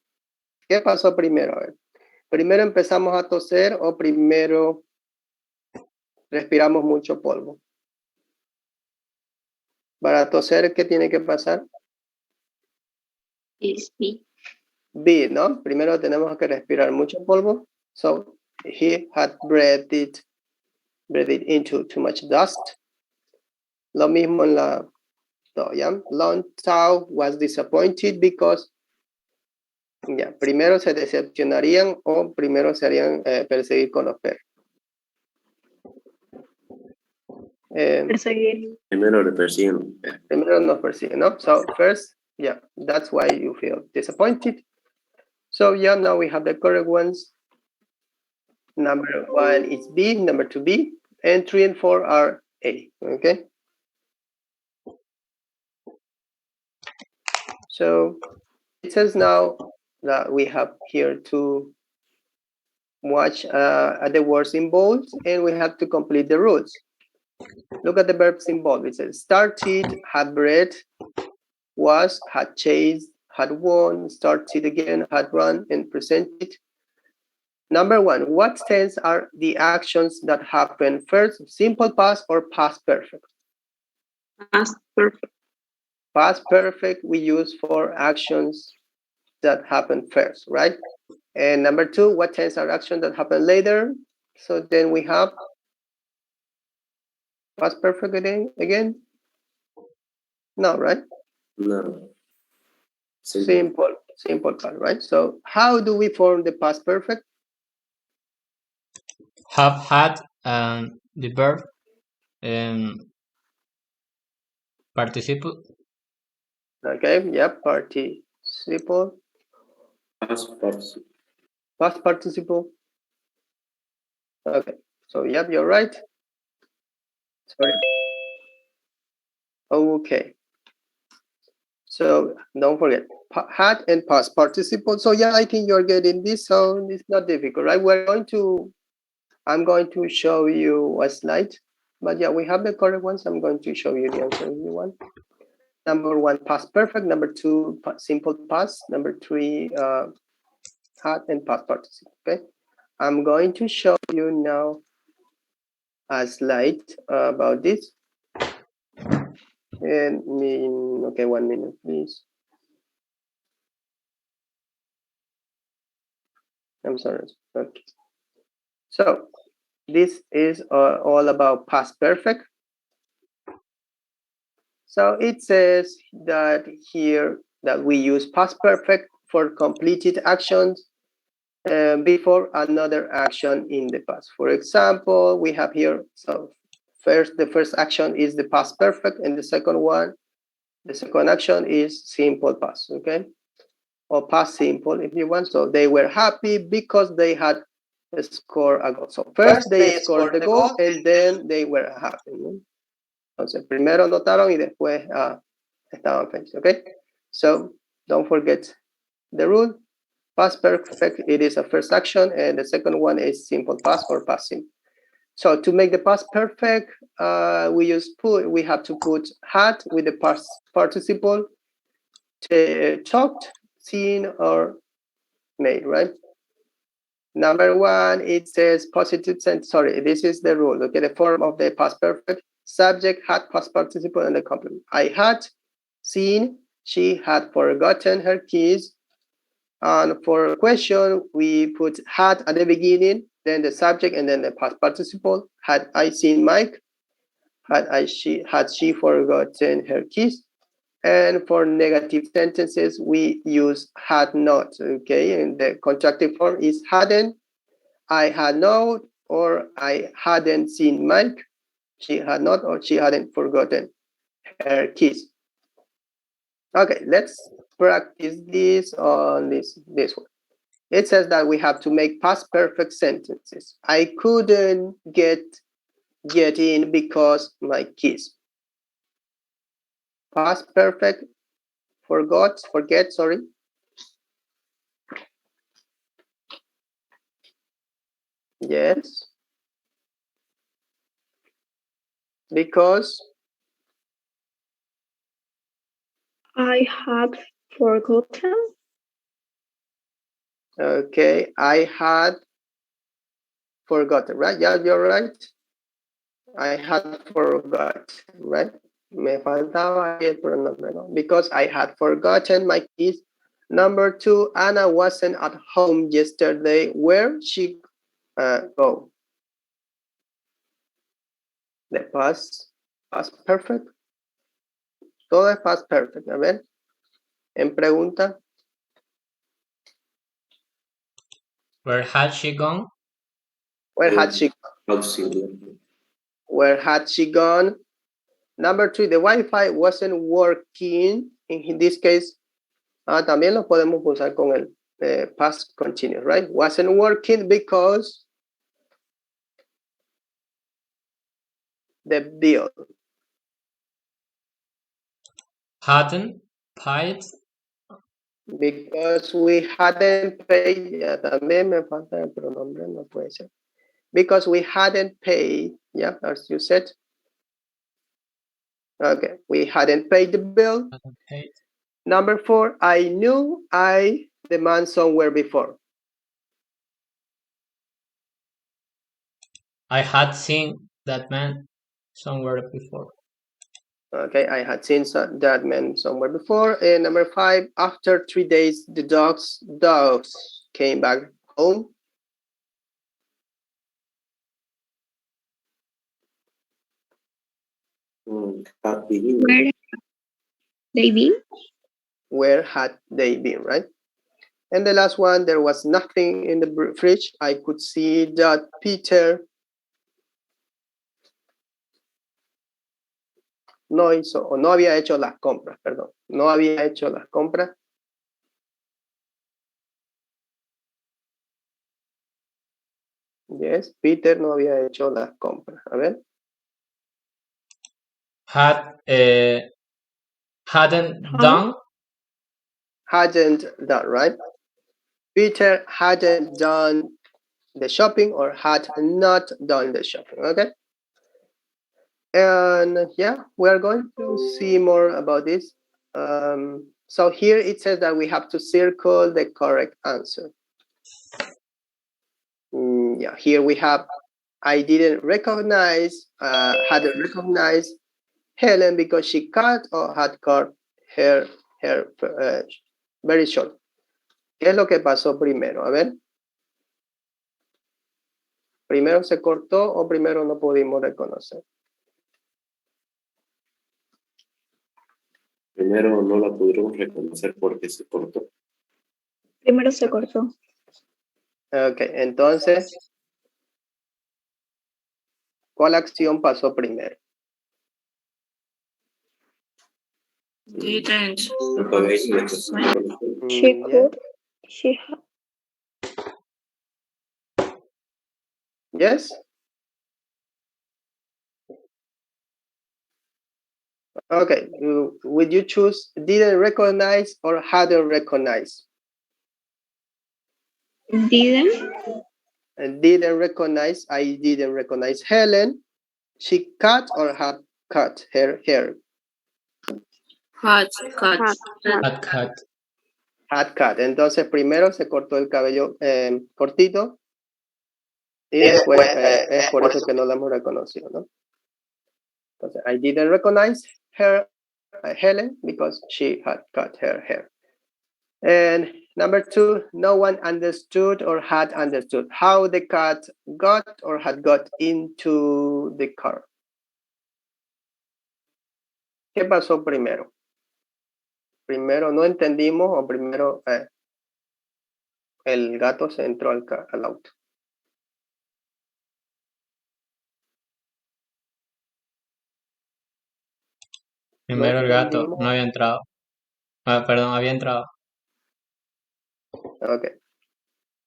¿Qué pasó primero? A ver. ¿Primero empezamos a toser o primero respiramos mucho polvo? Para toser, ¿qué tiene que pasar? Is B. B, ¿no? Primero tenemos que respirar mucho polvo. So, he had breathed into too much dust. Lo mismo en la ¿ya? Long Tao was disappointed because ya, primero se decepcionarían o primero se harían perseguir con los perros. Perseguir. Primero le persiguen. Primero nos persiguen, ¿no? So first, yeah, that's why you feel disappointed. So yeah, now we have the correct ones. Number 1 is B, number 2 B, and 3 and 4 are A, okay? So it says now that we have here to watch the words in bold and we have to complete the rules. Look at the verbs in bold. It says started, had bred, was, had chased, had won, started again, had run, and presented. Number 1, what tense are the actions that happen first? Simple past or past perfect? Past perfect. Past perfect we use for actions that happen first, right? And number 2, what tense are actions that happen later? So then we have Past perfect again? No, right? No. Simple past, right? So how do we form the past perfect? Have had and the verb participle. Okay, yep, participle. Past participle. Past participle. Okay, so yep, you're right. Sorry. Okay. So don't forget had and past participle. So yeah, I think you're getting this. So it's not difficult, right? I'm going to show you a slide, but yeah, we have the correct ones. I'm going to show you the answer if you want. Number one, past perfect. Number two, simple past. Number three, had and past participle. Okay, I'm going to show you now a slide about this. And okay, 1 minute, please. I'm sorry. Okay. So this is all about past perfect. So it says that here that we use past perfect for completed actions before another action in the past. For example, we have here, so the first action is the past perfect, and the second action is simple past, okay? Or past simple if you want. So they were happy because they had scored a goal. So first they scored the goal and then they were happy, ¿no? Entonces, primero anotaron y después estaban felices, okay? So don't forget the rule. Past perfect, it is a first action, and the second one is simple past or past simple. So to make the past perfect, we have to put had with the past participle, talked, seen, or made, right? Number one, it says positive sense. Sorry, this is the rule. Okay, the form of the past perfect. Subject had past participle and the complement. I had seen, she had forgotten her keys. And for question, we put had at the beginning, then the subject, and then the past participle. Had I seen Mike? Had she forgotten her keys? And for negative sentences, we use had not. Okay, and the contractive form is hadn't, I had not, or I hadn't seen Mike. She had not, or she hadn't forgotten her keys. Okay, let's practice this on this one. It says that we have to make past perfect sentences. I couldn't get in because my keys. Past perfect, forget, sorry. Yes. Because I had forgotten. Okay, I had forgotten, right? Yeah, you're right. I had forgot, right? Me faltaba ahí el pronombre, ¿no? Because I had forgotten my keys. Number two, Anna wasn't at home yesterday. Where she go? The past perfect. Todo es past perfect. A ver, en pregunta. Where had she gone? Where had she gone? Where had she gone? Number three, the Wi-Fi wasn't working. In this case, también lo podemos usar con el past continuous, right? Wasn't working because the bill. Hadn't paid. Because we hadn't paid. Ya, también me falta el pronombre, no puede ser. Because we hadn't paid. Yeah, as you said. Okay, we hadn't paid the bill. Paid. Number four, I knew the man somewhere before. I had seen that man somewhere before. Okay, I had seen that man somewhere before. And number five, after 3 days, the dogs came back home. Had been. Where they been? Where had they been, right? And the last one, there was nothing in the fridge. I could see that Peter no hizo, o no había hecho las compras, perdón. No había hecho las compras. Yes, Peter no había hecho las compras. A ver. Hadn't done. Hadn't done, right? Peter hadn't done the shopping or had not done the shopping, okay? And yeah, we are going to see more about this. So here it says that we have to circle the correct answer. Yeah, here we have, I didn't recognize, hadn't recognized Helen because she cut or had cut her hair very short. ¿Qué es lo que pasó primero? A ver. ¿Primero se cortó o primero no pudimos reconocer? Primero no la pudieron reconocer porque se cortó. Primero se cortó. Ok, entonces, ¿cuál acción pasó primero? Didn't. She could. She had. Yes? Okay, would you choose didn't recognize or hadn't recognized? Didn't. Didn't recognize, I didn't recognize Helen. She cut or had cut her hair? Had cut. Had cut. Entonces primero se cortó el cabello cortito y después es por eso que no la hemos reconocido, ¿no? Entonces, I didn't recognize her, Helen, because she had cut her hair. And number two, no one understood or had understood how the cat got or had got into the car. ¿Qué pasó primero? Primero no entendimos o primero el gato se entró al auto. Primero el gato no había entrado. Perdón, había entrado. Okay.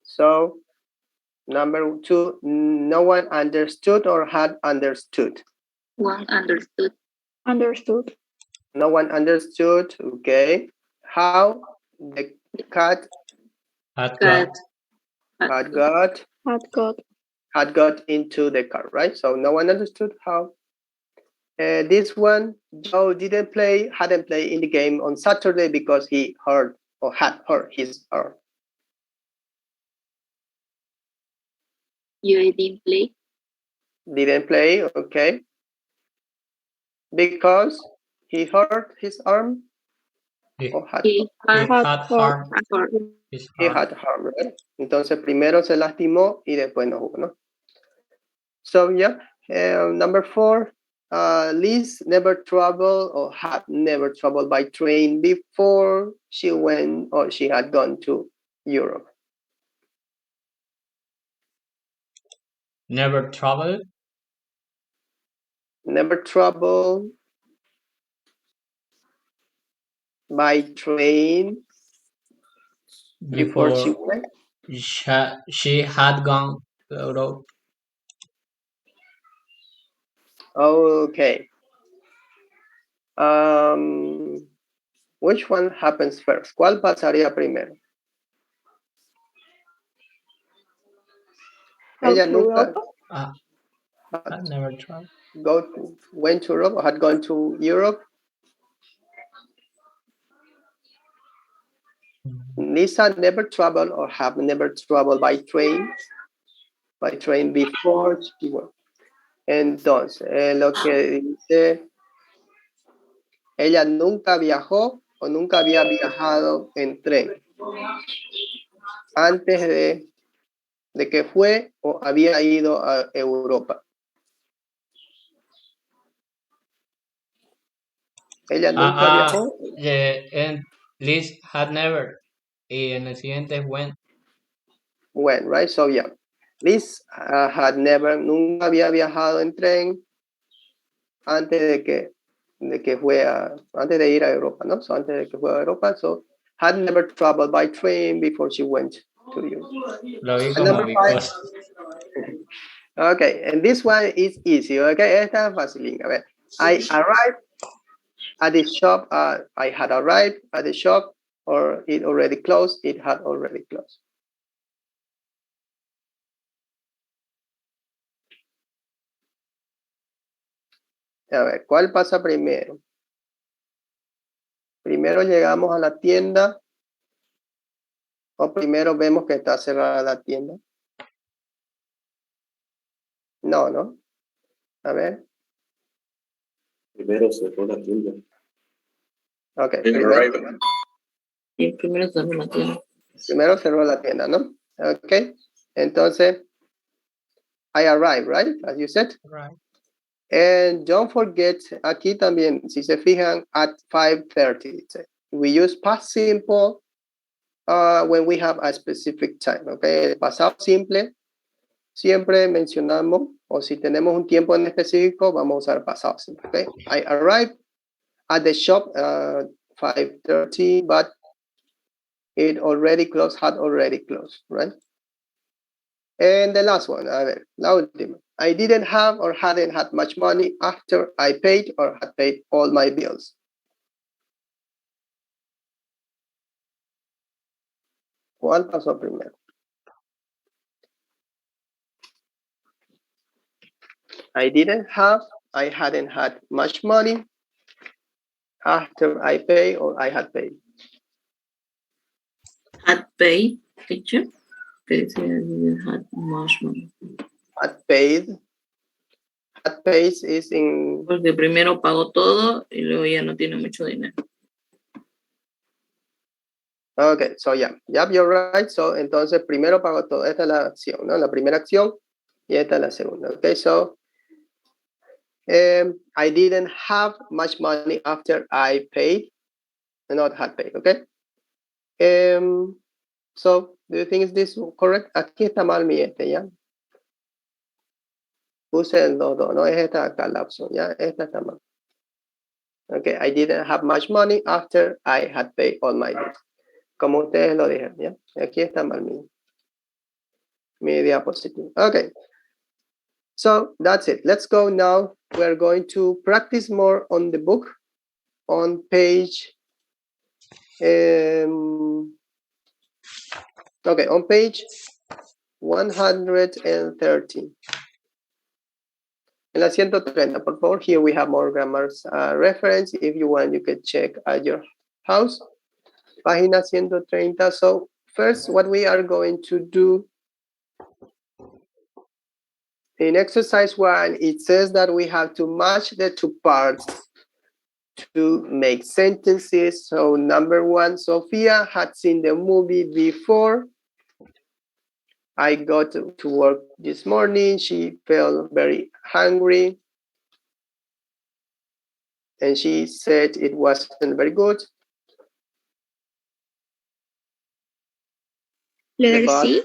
So, number two, no one understood or had understood. One understood. Understood. No one understood, okay, how the cat Had got into the car, right? So no one understood how. This one, Joe hadn't played in the game on Saturday because he hurt or had hurt his arm. You didn't play? Didn't play, okay. Because he hurt his arm? Or had He had harm. He had harm, right? Entonces primero se lastimó y después no jugó, ¿no? So yeah, number four, Liz never traveled or had never traveled by train before she went or she had gone to Europe. Never traveled. Never traveled by train before she went. She had gone to Europe. Okay. Which one happens first? ¿Cuál pasaría primero? Ella nunca had never traveled. Went to Europe or had gone to Europe. Lisa never traveled or have never traveled by train before she went. Entonces, lo que dice, ella nunca viajó o nunca había viajado en tren antes de que fue o había ido a Europa. Ella nunca viajó. And Liz had never. Y en el siguiente es when. When, right? So yeah. Liz had never, nunca había viajado en tren antes de que antes de ir a Europa, ¿no? So antes de que fue a Europa, so had never traveled by train before she went to Europe. Lo vi And como number five. because. Okay, and this one is easy, okay? Esta es fácil. A ver, I arrived at the shop, I had arrived at the shop, or it already closed, it had already closed. A ver, ¿cuál pasa primero? Primero llegamos a la tienda o primero vemos que está cerrada la tienda. No, ¿no? A ver. Primero cerró la tienda. Ok, primero. Y primero cerró la tienda. Primero cerró la tienda, ¿no? Ok, entonces, I arrived, right? As you said. Right. And don't forget, aquí también, si se fijan, at 5:30. We use past simple when we have a specific time, okay? El pasado simple, siempre mencionamos, o si tenemos un tiempo en específico, vamos a usar pasado simple, okay? I arrived at the shop 5:30, but it already closed, had already closed, right? And the last one, a ver, la última. I didn't have or hadn't had much money after I paid or had paid all my bills. ¿Cuál pasó primero? I didn't have, I hadn't had much money after I paid or I had paid. Had paid, teacher. Que decía didn't had much money. Had paid. Had paid is in. Porque primero pagó todo y luego ya no tiene mucho dinero. Okay, so yeah, you're right. So entonces primero pagó todo. Esta es la acción, ¿no? La primera acción y esta es la segunda. Okay, so I didn't have much money after I paid, not had paid. Okay. So do you think is this correct? Aquí está mal mi ¿ya? Puse el dos, ¿no? Es esta acá la opción, ¿ya? Esta está mal. Okay, I didn't have much money after I had paid all my bills. Como ustedes lo dijeron, ¿ya? Aquí está mal mi diapositiva. Okay. So that's it. Let's go now. We're going to practice more on the book on page on page 113. En la 130, por favor. Here we have more grammars reference. If you want, you can check at your house. Página 130. So first, what we are going to do in exercise 1, it says that we have to match the two parts to make sentences. So number 1, Sophia had seen the movie before. I got to work this morning. She felt very hungry. And she said it wasn't very good. Letter C.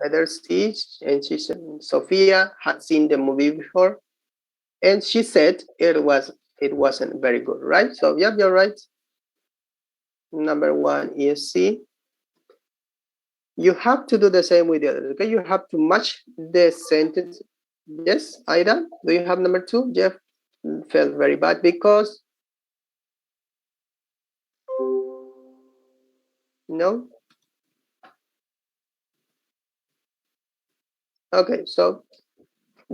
Letter C. And she said Sophia had seen the movie before. And she said it wasn't very good, right? So yeah, you're right. Number 1 is C. You have to do the same with the others, okay? You have to match the sentence. Yes, Ida, do you have number 2? Jeff felt very bad because? No? Okay, so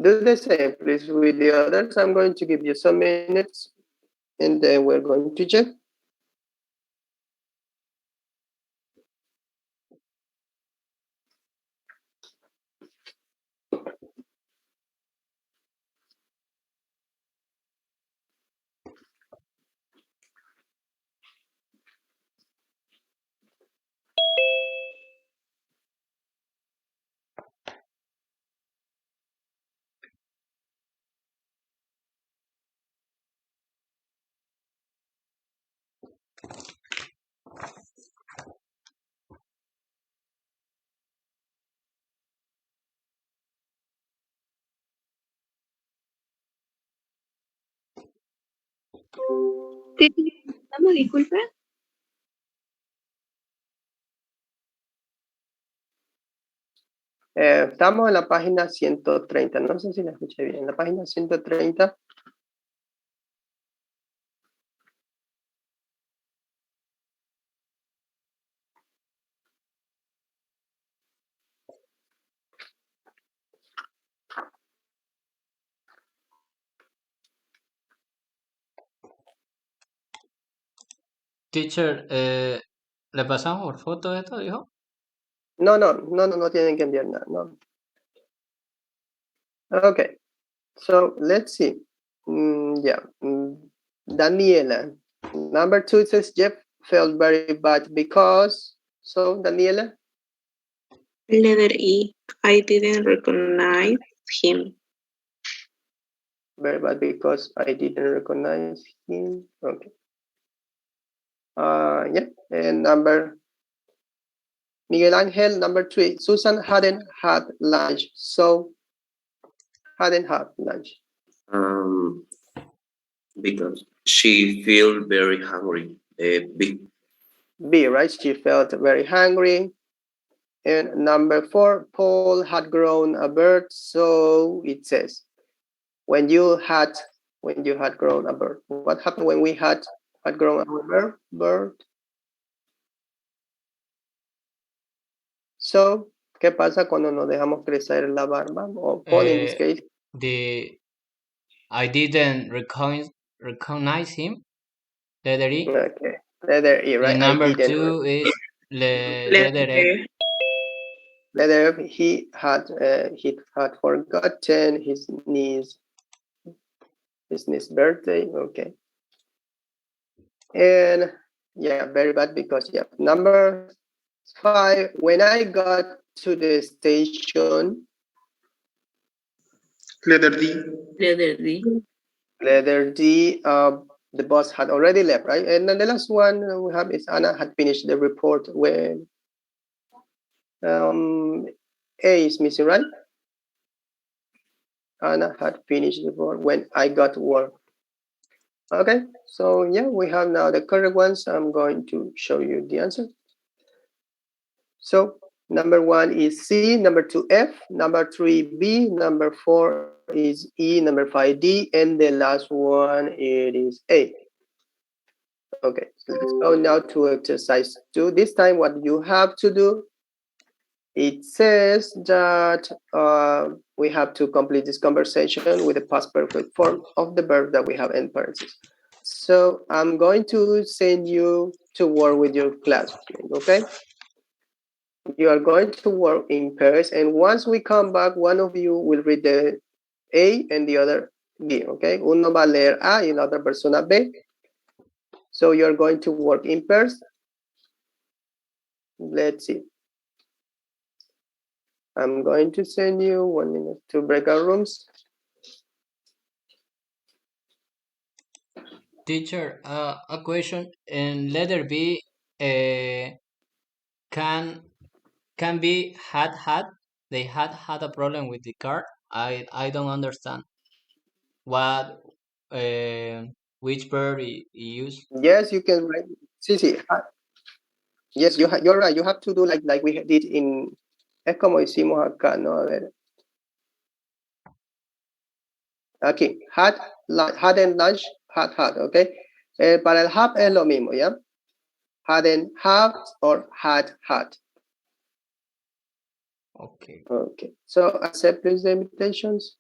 do the same, please, with the others. I'm going to give you some minutes, and then we're going to check. ¿Qué estamos? Disculpe. Estamos en la página 130, no sé si la escuché bien, la página 130. Teacher, ¿le pasamos por foto de esto, dijo? No tienen que enviar nada, no. Okay, so let's see. Daniela. Number 2 says Jeff felt very bad because. So, Daniela? Letter E. I didn't recognize him. Very bad because I didn't recognize him. Okay. Yeah. And Miguel Angel, number 3. Susan hadn't had lunch, so hadn't had lunch. Um, because she feel very hungry. B, right? She felt very hungry. And number 4, Paul had grown a bird, so it says, when you had grown a bird. What happened when we had grown a bird? So, ¿qué pasa cuando nos dejamos crecer la barba? O Paul in this case. I didn't recognize him. Letter E. Okay. Letter E, right? And number 2 is letter F. Letter F, he had forgotten his niece's birthday. Okay. And yeah, very bad because yeah. Number 5, when I got to the station. Letter D. Letter D. Letter D, the bus had already left, right? And then the last one we have is Anna had finished the report when A is missing, right? Anna had finished the report when I got to work. Okay, so yeah, we have now the correct ones. I'm going to show you the answer. So number 1 is C, number 2 F, number 3 B, number 4 is E, number 5 D, and the last one it is A. Okay, so let's go now to exercise 2. This time what you have to do, it says that we have to complete this conversation with the past perfect form of the verb that we have in parentheses. So I'm going to send you to work with your classmate, okay? You are going to work in pairs, and once we come back, one of you will read the A and the other B, okay? Uno va a leer A y la otra persona B. So you're going to work in pairs. Let's see. I'm going to send you 1 minute to breakout rooms. Teacher, a question. In letter B, can be had. They had a problem with the car. I don't understand what which verb he used. Yes, you can write. Sí. Yes, you're right. You have to do like we did in. Es como hicimos acá, ¿no? A ver. Aquí, hadn't lunch, had, ¿ok? Para el have es lo mismo, ¿ya? Hadn't have or had. Okay. Okay, so accept please the invitations.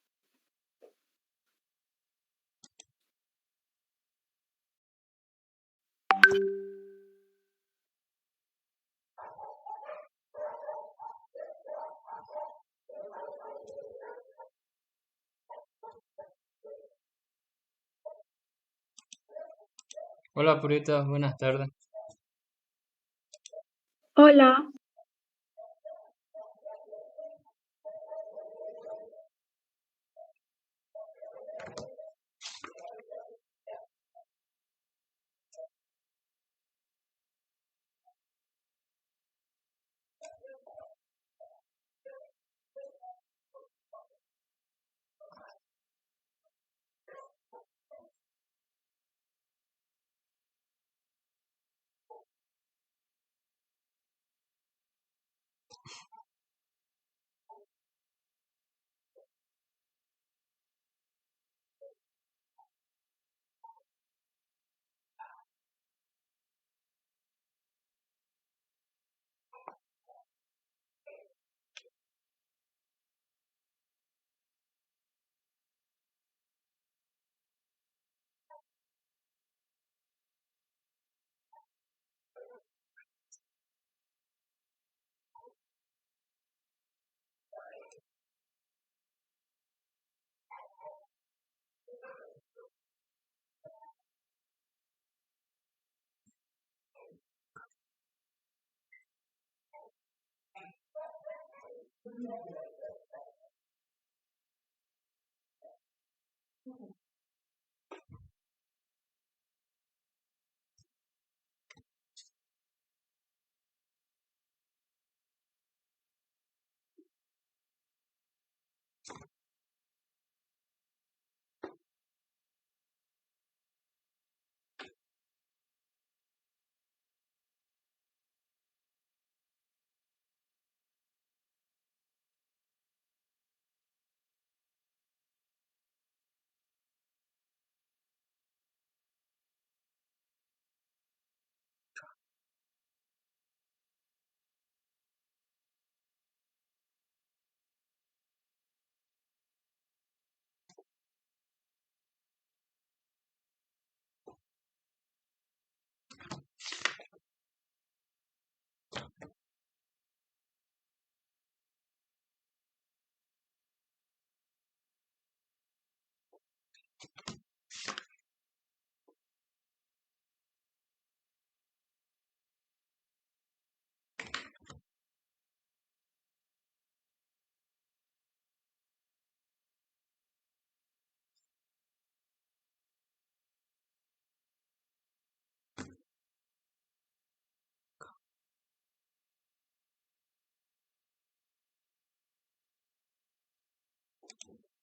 Hola, Purita, buenas tardes. Hola.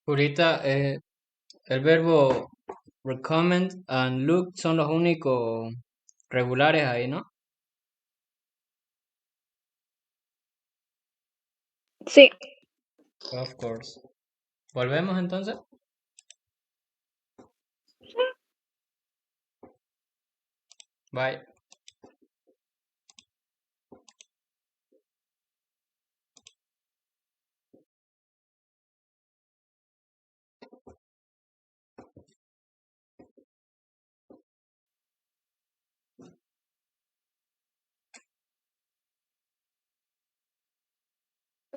Ahorita, el verbo recommend and look son los únicos regulares ahí, ¿no? Sí. Of course. ¿Volvemos entonces? Bye.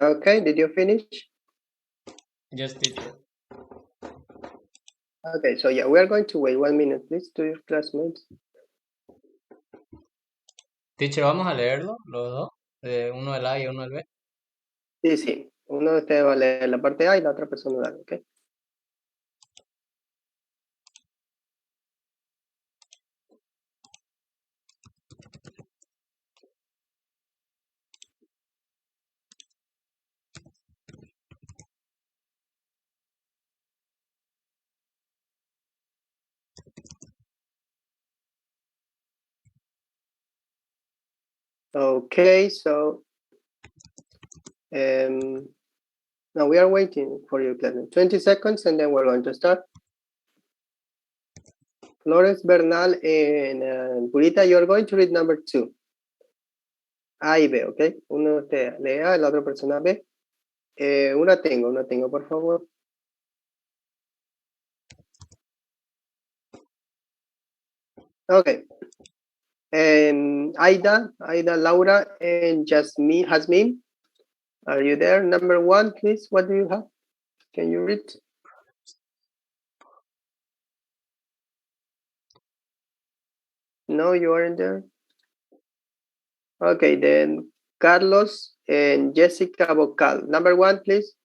Okay, did you finish? Yes, teacher. Okay, so yeah, we are going to wait 1 minute, please, to your classmates. Teacher, ¿vamos a leerlo, los dos? Uno del A y uno del B. Sí, sí. Uno de ustedes va a leer la parte A y la otra persona la B, ¿ok? Okay, so now we are waiting for your classmate. 20 seconds and then we're going to start. Flores Bernal and Purita, you're going to read number 2. A y B, ¿ok? Uno de ustedes lee A, la otra persona B. Una tengo, por favor. Okay. Aida, Laura, and Jasmine, are you there? Number 1, please. What do you have? Can you read? No, you aren't there. Okay, then Carlos and Jessica Vocal. Number 1, please.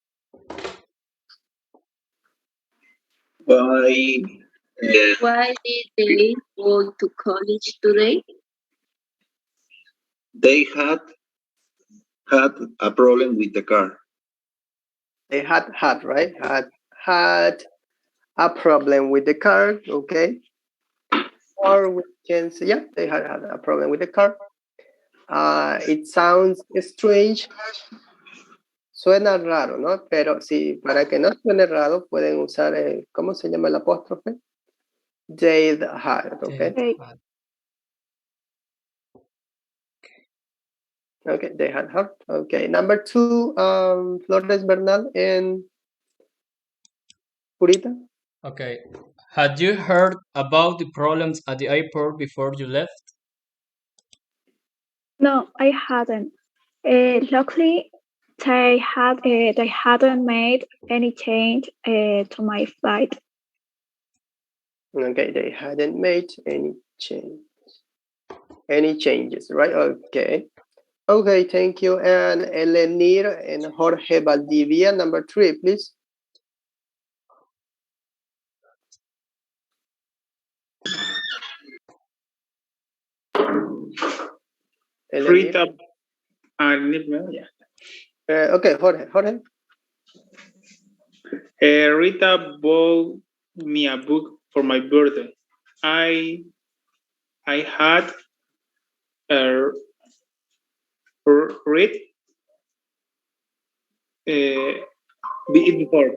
Why, Why did they go to college today? they had a problem with the car. They had, right? Had a problem with the car, okay? Or we can say, yeah, they had a problem with the car. It sounds strange. Suena raro, ¿no? Pero sí, para que no suene raro, pueden usar, ¿cómo se llama el apóstrofe? They had, okay? Okay, they had her. Okay, number 2, Flores Bernal and Purita. Okay. Had you heard about the problems at the airport before you left? No, I hadn't. Luckily, they hadn't made any change to my flight. Okay, they hadn't made any changes, right? Okay. Okay, thank you. And Elenir and Jorge Valdivia, number 3, please. Rita, okay, Jorge. Rita bought me a book for my birthday. I had read it before.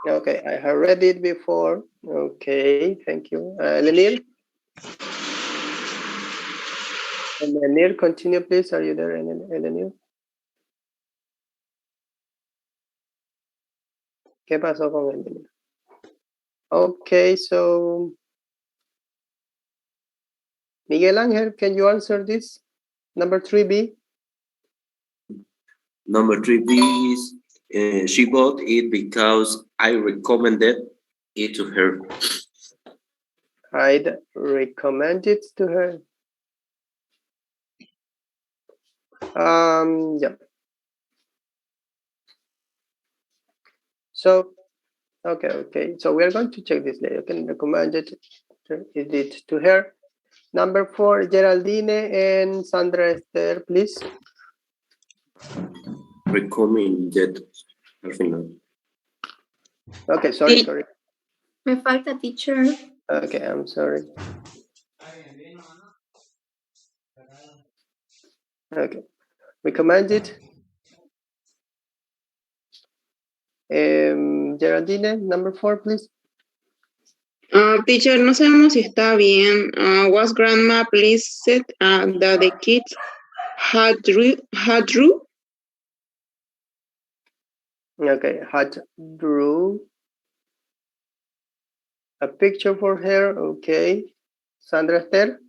Okay, I have read it before. Okay, thank you. Lenir? Lenir, continue, please. Are you there, Lenir? ¿Qué pasó con Lenir? Okay, so Miguel Ángel, can you answer this? Number 3B? Number 3B is she bought it because I recommended it to her. I'd recommend it to her. Yeah. So, okay. So we are going to check this later. You can recommend it to her. Number 4, Geraldine and Sandra Esther, please. Recommended al final. Okay, sorry. Me falta, teacher. Okay, I'm sorry. Okay, recommended. Geraldine, number 4, please. Teacher, no sabemos si está bien. Was grandma pleased that the kids had drew? Okay, had drew a picture for her. Okay. Sandra Esther?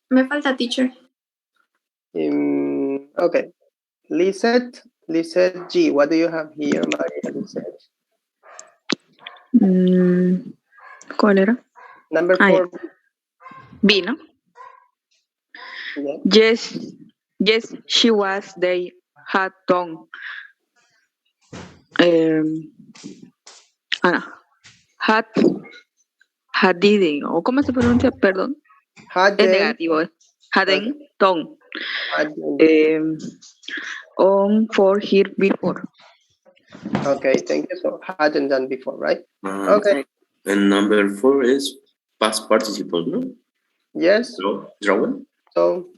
Me falta, teacher. Okay. Lisette G. What do you have here, Maria Lisette? ¿Cuál era? Number 4. B, ¿no? Yeah. Yes, she was. They had done. Hadiden, o ¿cómo se pronuncia? Perdón. Es negativo. Hadden done. On for here before. Okay, thank you. So hadn't done before, right? Okay. And number 4 is past participle, no? Yes. Drawing. So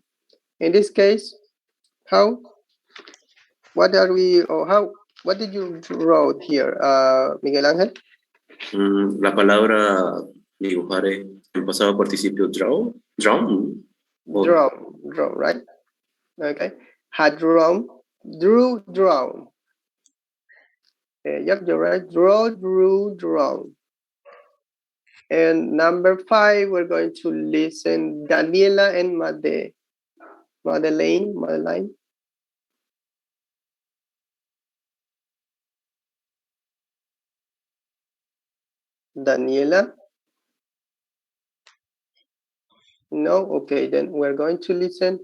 in this case, what did you draw here, Miguel Ángel? La palabra dibujar en pasado participio draw. Draw, right? Okay. Had drawn, drew, drawn. Yep, you're right. Draw, drew, drawn. And number 5, we're going to listen Daniela and Madeline. Daniela? No? Okay, then we're going to listen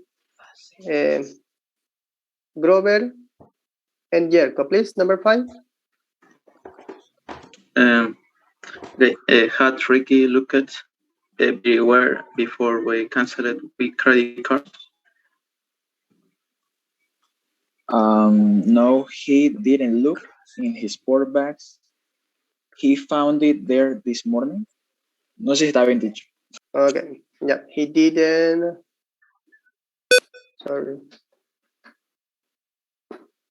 Grover and Jerko, please. Number 5. They had Ricky look at everywhere before we canceled with credit cards. No, he didn't look in his sport bags. He found it there this morning. No sé si está bien dicho. Okay, yeah, he didn't. Sorry.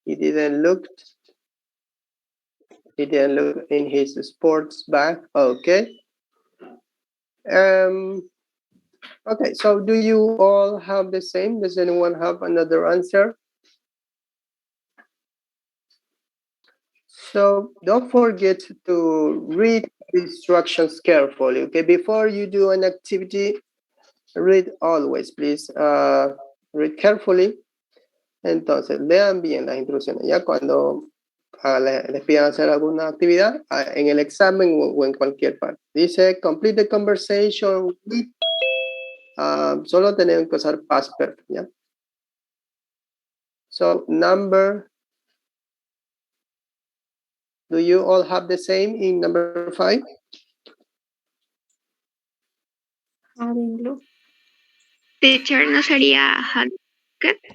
He didn't look in his sports bag. Okay. Okay, so do you all have the same? Does anyone have another answer? So don't forget to read the instructions carefully, okay? Before you do an activity, read always, please. Read carefully. Entonces, lean bien las instrucciones. Ya cuando les pidan hacer alguna actividad, en el examen o en cualquier parte. Dice, complete the conversation with Solo tenemos que usar past perfect, ¿ya? So, number, do you all have the same in number 5? Hadn't looked. Teacher, ¿no sería had looked?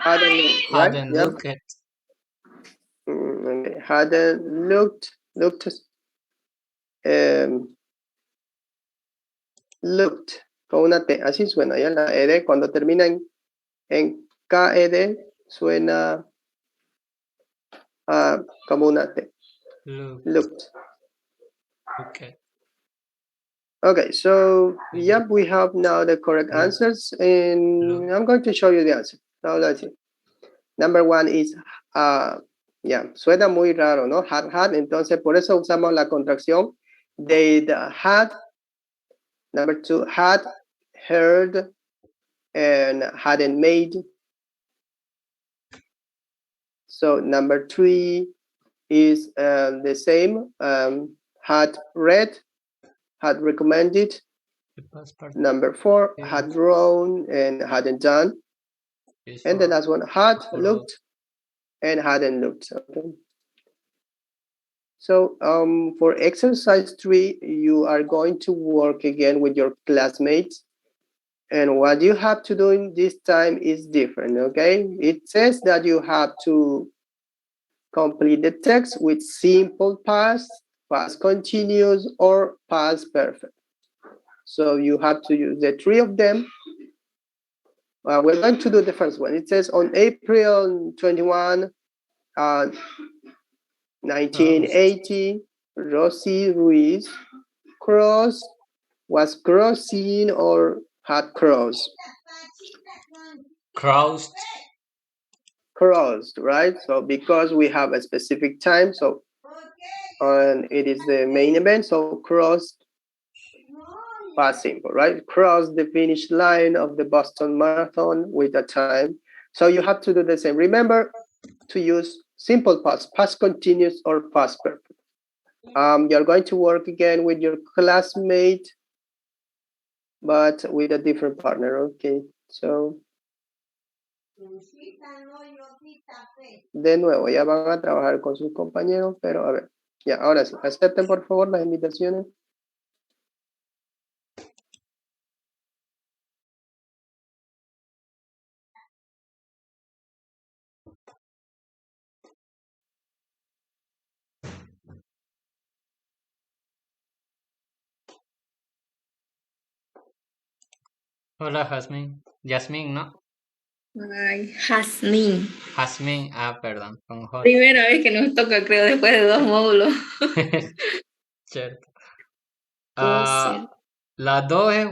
Hadn't looked, right? Hadn't Yeah. looked. Okay. Hadn't looked, looked, con una T, así suena, ya la ED cuando termina en KED suena como una T. Looked. Okay. Okay, so yeah, we have now the correct answers, and I'm going to show you the answer. Now let's see. Number 1 is, yeah, suena muy raro, ¿no? Had, entonces por eso usamos la contracción. They'd had. Number 2, had, heard, and hadn't made. So number 3 is the same. Had read, had recommended. Number 4, had drawn and hadn't done. And the last one, had looked and hadn't looked. Okay. So for exercise 3, you are going to work again with your classmates. And what you have to do in this time is different, okay? It says that you have to complete the text with simple past, past continuous, or past perfect. So you have to use the 3 of them. We're going to do the first one. It says on April 21, 1980, Rosie Ruiz was crossing or had crossed. Crossed, right? So because we have a specific time, so it is the main event, so crossed, past simple, right? Cross the finish line of the Boston Marathon with a time. So you have to do the same. Remember to use simple past continuous, or past perfect. You're going to work again with your classmate, but with a different partner, okay? So, de nuevo, ya van a trabajar con sus compañeros, pero a ver, ya, ahora sí, acepten por favor las invitaciones. Hola, Jasmine. Yasmín, ¿no? Ay, Jasmine. Jasmine, perdón, con J. Primera vez que nos toca, creo, después de 2 módulos. Cierto. Puede ser. La 2 es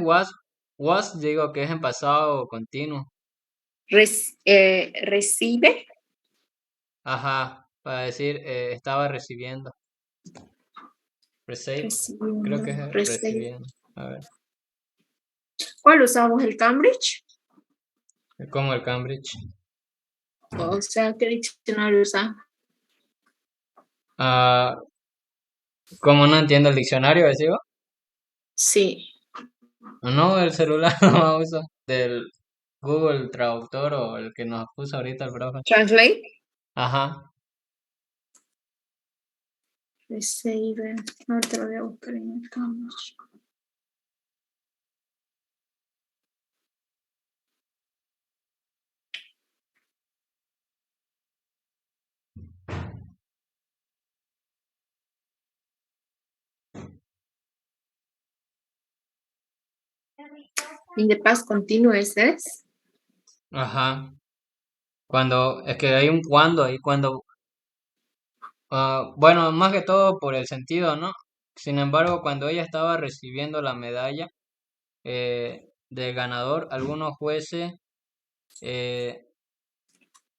was, digo que es en pasado continuo. Recibe. Ajá, para decir estaba recibiendo. Recibiendo. Creo que es recibiendo. A ver. ¿Cuál usamos? ¿El Cambridge? Como el Cambridge. O sea, ¿qué diccionario usa? ¿Cómo no entiendo el diccionario, decía? Sí. No, el celular no uso. Del Google Traductor o el que nos puso ahorita el profe. Translate. Ajá. Receive. No te lo voy a buscar en el Cambridge. In the past continuous es. Ajá. Cuando, es que hay un cuando ahí, cuando, bueno, más que todo por el sentido, ¿no? Sin embargo, cuando ella estaba recibiendo la medalla del ganador, algunos jueces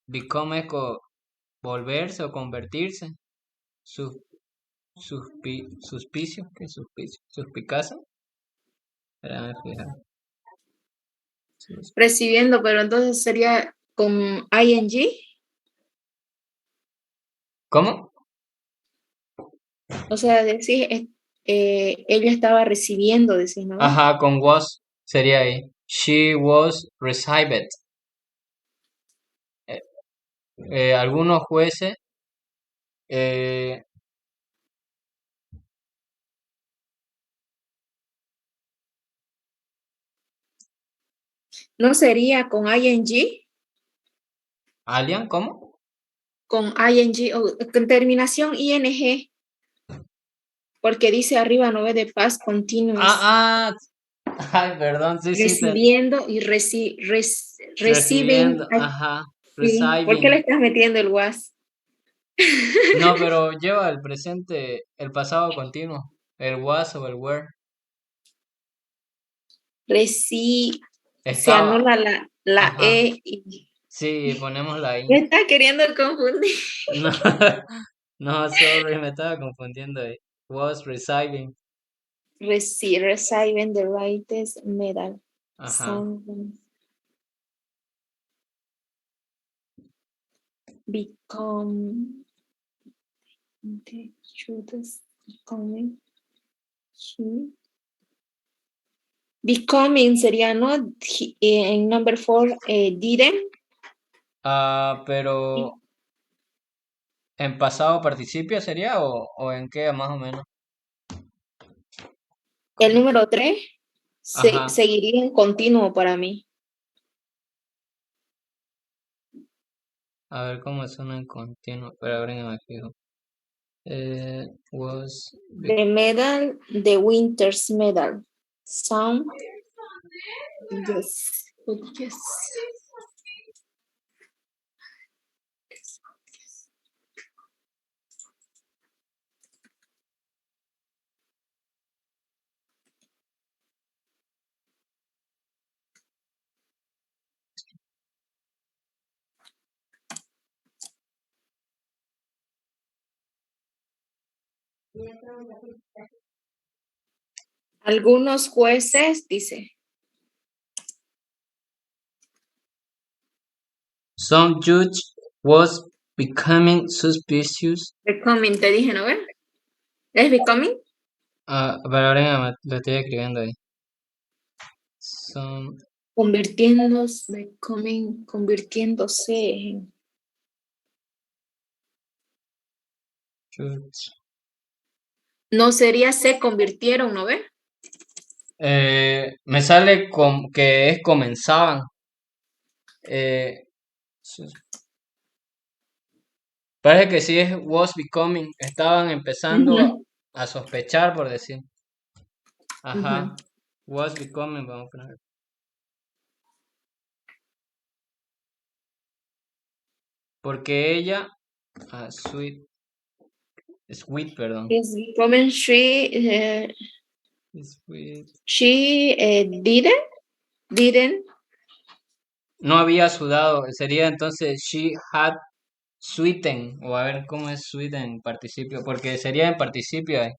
become volverse o convertirse, suspicio, ¿qué suspicio? Suspicacia. Espérame, fíjate. Recibiendo, pero entonces sería con ing. ¿Cómo? O sea, decís, ella estaba recibiendo, decís, ¿no? Ajá, con was. sería ahí. She was received. Algunos jueces eh, ¿No sería con ing? ¿Alien? ¿Cómo? Con ing o con terminación ing. Porque dice arriba, no ve de past continuous. Ay, perdón, sí, Recibiendo y reciben. recibiendo, ajá, Sí. ¿Por qué le receiving. estás metiendo el was? No, pero lleva el presente, el pasado continuo, el was o el were. Se Estaba, anula la ajá, e y sí, ponemos la i. me está queriendo confundir. No, no, sorry, me estaba confundiendo ahí. Was receiving, Reciben the brightest medal. ajá. Become the shortest becoming. Becoming sería, ¿no? En number 4, didn't. Pero ¿en pasado participio sería o en qué más o menos? El número 3 Ajá. seguiría en continuo para mí. A ver cómo suena en continuo, pero ahora me fijo. Was The medal, the winter's medal. Sound. Yes. Yes. Algunos jueces, dice. Some judge was becoming suspicious. Becoming, te dije, ¿no ves? ¿Es becoming? Pero ahora lo estoy escribiendo ahí. Some Convirtiéndose en. judge. No sería se convirtieron, ¿no ves? Me sale que es comenzaban. Parece que sí es was becoming. Estaban empezando a sospechar, por decir. Ajá. Was becoming, vamos a poner. Porque ella, sweet, perdón. Is becoming she didn't. No había sudado. Sería entonces she had sweeten. O a ver cómo es sweeten en participio. Porque sería en participio ahí.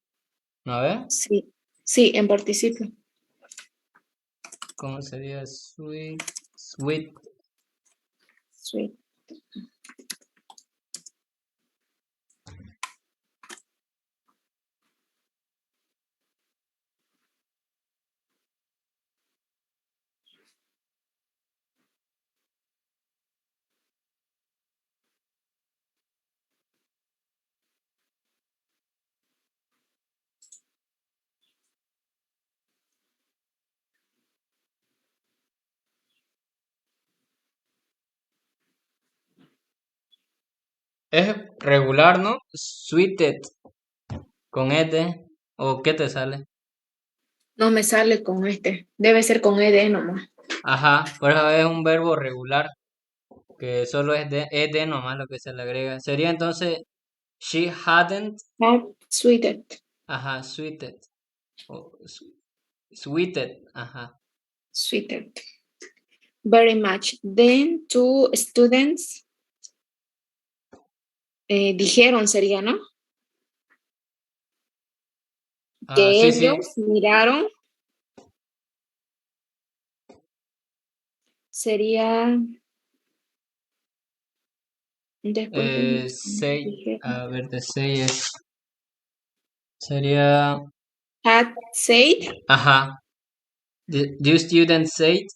¿No a ver? Sí, en participio. ¿Cómo sería sweet? Sweet. Es regular, ¿no? Sweeted. Con ed. ¿O qué te sale? No me sale con este. Debe ser con ed nomás. Ajá. Por eso es un verbo regular. Que solo es de nomás lo que se le agrega. Sería entonces she hadn't. Sweeted. Ajá, sweeted. O sweeted. Ajá. Sweeted. Very much. Then two students dijeron, sería, ¿no? Que Sí, sí. ellos miraron. Sería. Después de A ver, de say es. Sería. Had said. Ajá. The students said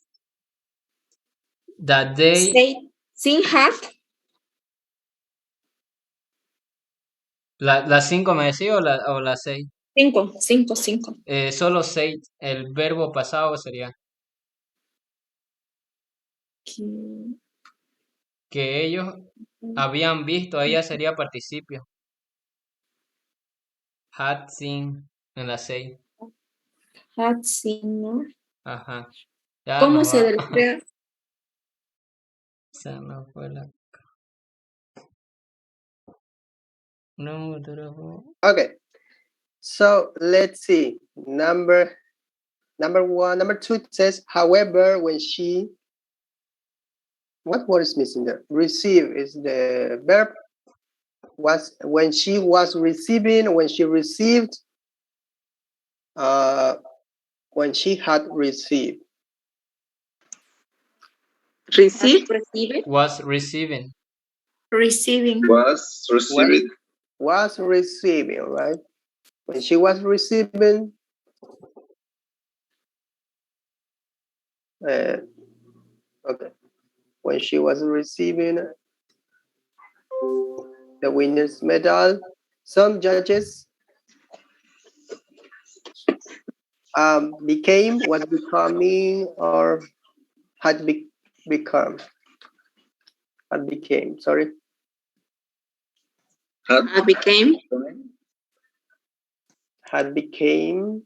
that they Say, sin hat. ¿Las 5 me decía o las 6? 5, 5, 5. Solo 6. El verbo pasado sería que ellos habían visto. Ella sería participio. Had seen en las 6. Had seen, ¿no? Ajá. Ya ¿Cómo no se va. deletrea? Se me fue la... No, Okay, so let's see. Number 1, number 2 it says, however, when she, what word is missing there? Receive is the verb. Was when she was receiving, when she received, when she had received. Receive? Was receiving. Receiving. Was received. Was receiving, right? When she was receiving, okay. When she was receiving the winner's medal, some judges became, was becoming, or had become. Had became, sorry. Had became? Had became.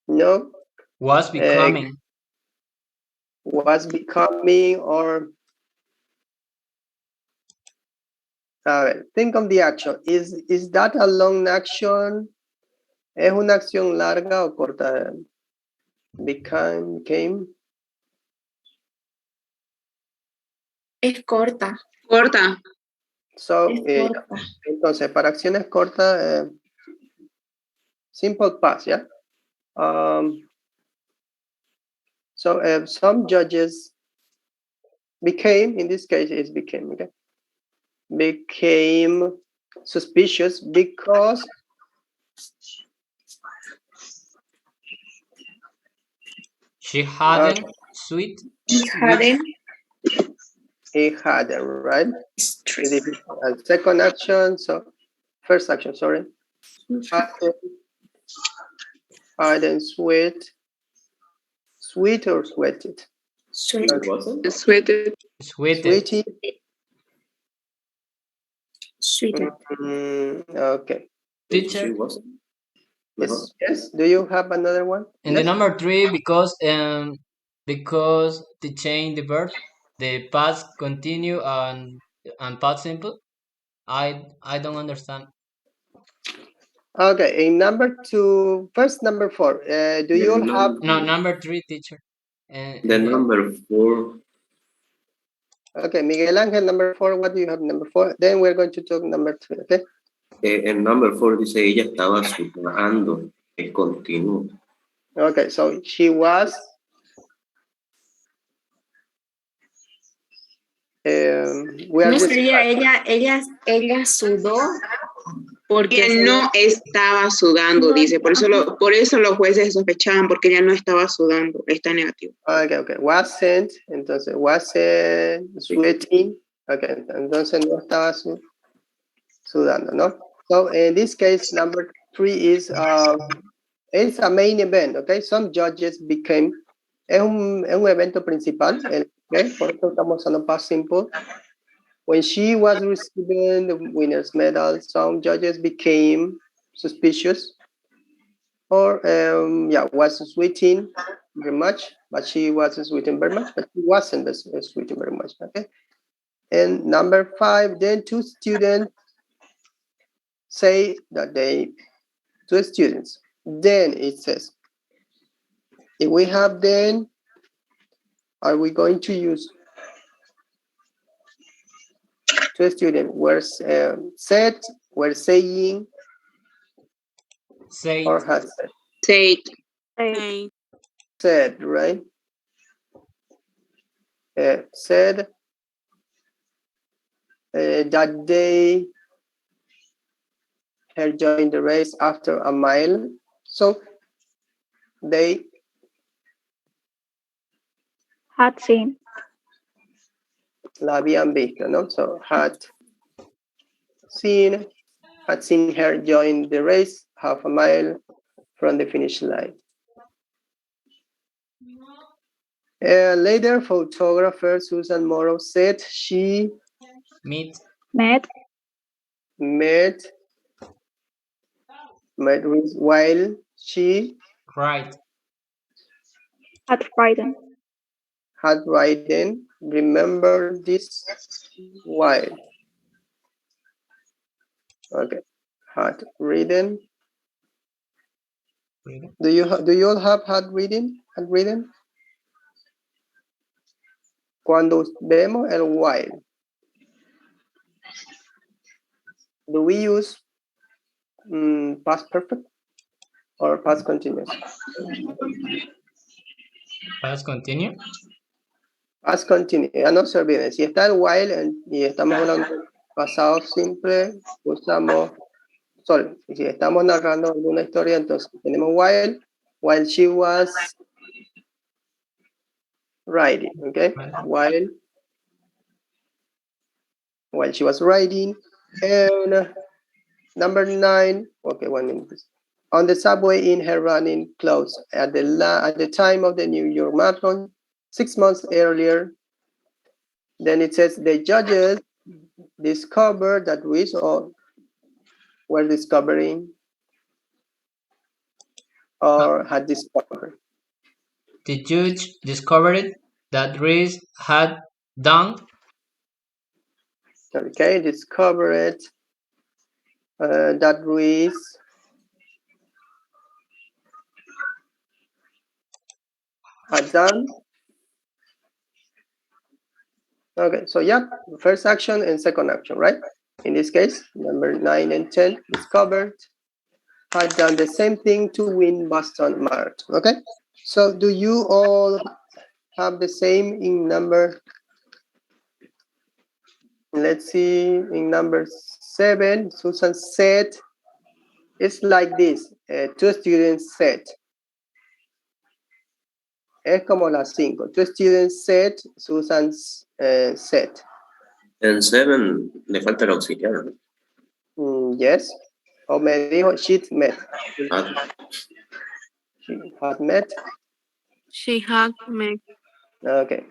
No. Was becoming. Was becoming, or think of the action. Is that a long action? ¿Es una acción larga o corta? Became. Es corta. Corta. So, corta. entonces, para acciones cortas, simple past, ¿ya? So, some judges became, in this case, it's became, okay? Became suspicious because she hadn't sweet. He hadn't, right? Second action, so first action, sorry. Hadn't sweat. Sweet or sweated? Sweated. Sweated. Sweetie. Sweeted. Okay. Teacher. Yes. Do you have another one? In the number 3, because they change the verb, the past continue and past simple. I don't understand. Okay, in number 2, first number 4. Do you all have? No, number 3, teacher. The number 4. Okay, Miguel Ángel, number 4. What do you have number 4? Then we're going to talk number 3, okay? En number 4 dice, ella estaba sudando. El continuo. Okay, so she was. No sería ella sudó porque ella no estaba sudando, No, dice. Por eso los jueces sospechaban, porque ella no estaba sudando. Está negativo. Okay. Wasn't, entonces wasn't sweating. Okay, entonces no estaba sudando, ¿no? So in this case, number 3 is it's a main event, okay? Some judges became, es un evento principal, okay? Por eso estamos usando past simple. When she was receiving the winner's medal, some judges became suspicious, or was sweating very much, but she wasn't sweating very much, but she wasn't sweating very much, okay? And number 5, then 2 students say that two students. Then it says, if we have then, are we going to use 2 students were said, were saying, say, or has said? Said. Said, right? Said that they had joined the race after a mile. So they Had seen. la habían visto, ¿no? So seen, had seen her join the race half a mile from the finish line. Later, photographer Susan Morrow said she Meet. Met. met with while she Right. Had frightened. had ridden. Remember this while. Okay, had ridden. Do you all have had ridden? Had ridden. Cuando vemos el while, do we use past perfect or past continuous? Past continue. Past continuous. Ya no se olviden. Si está el while y estamos hablando del pasado simple, usamos sorry. Si estamos narrando alguna historia, entonces tenemos while she was riding, okay? While she was riding. And number 9, okay, 1 minute please. On the subway in her running clothes at the time of the New York Marathon, 6 months earlier. Then it says the judges discovered that Ruiz were discovering or had discovered. The judge discovered that Reese had done. Okay, discovered that Ruiz had done. Okay, so yeah, first action and second action, right? In this case, number 9 and 10 discovered had done the same thing to win Boston Marathon. Okay, so do you all have the same in number? Let's see, in number 7, Susan said, it's like this, 2 students said. Es como las 5. 2 students said, Susan's said. En 7 le falta el auxiliar. Yes. O me dijo, she'd met. She had met. She had met. Okay.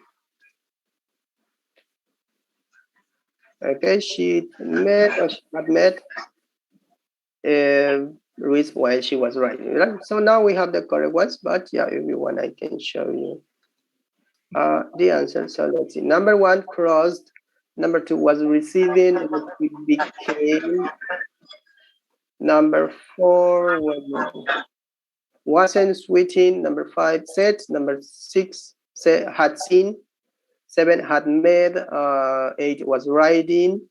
Okay, she met or she had met Ruiz while she was writing, right? So now we have the correct ones, but yeah, if you want, I can show you the answer. So let's see. Number 1 crossed. Number 2 was receiving. Number 3 became. Number 4 wasn't switching. Number 5 said. Number 6 had seen. 7 had made. 8 was riding.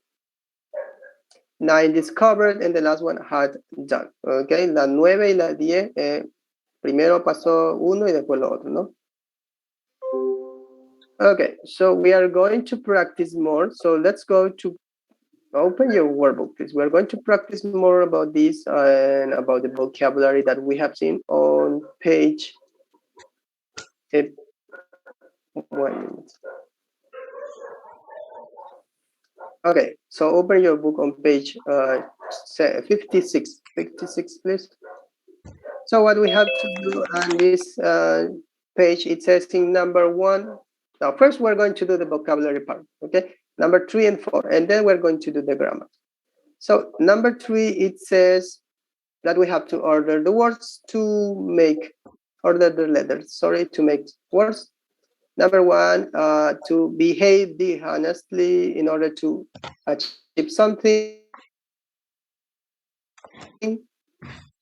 9 discovered, and the last one had done. Okay, la 9 y la 10, primero pasó uno y después lo otro, ¿no? Okay, so we are going to practice more. So let's go to open your workbook, please. We're going to practice more about this and about the vocabulary that we have seen on page 1 minute. Okay, so open your book on page 56. 56, please. So what we have to do on this page, it says in number 1. Now, first we're going to do the vocabulary part, okay? Number 3 and 4, and then we're going to do the grammar. So number 3, it says that we have to order the words to make, order the letters, sorry, to make words. Number 1, to behave honestly in order to achieve something.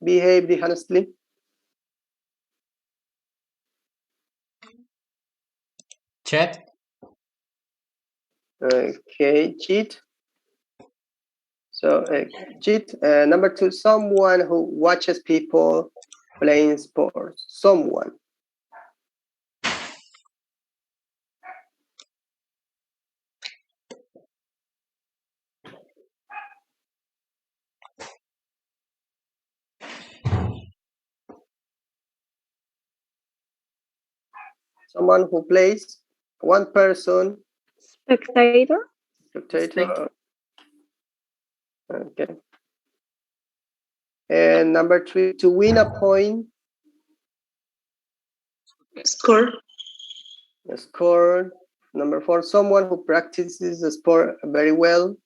Behave honestly. Chat. Okay, cheat. So cheat. Number 2, someone who watches people playing sports. Someone. Someone who plays. One person. Spectator. Spectator. Okay. And number 3, to win a point. Score. A score. Number 4, someone who practices the sport very well.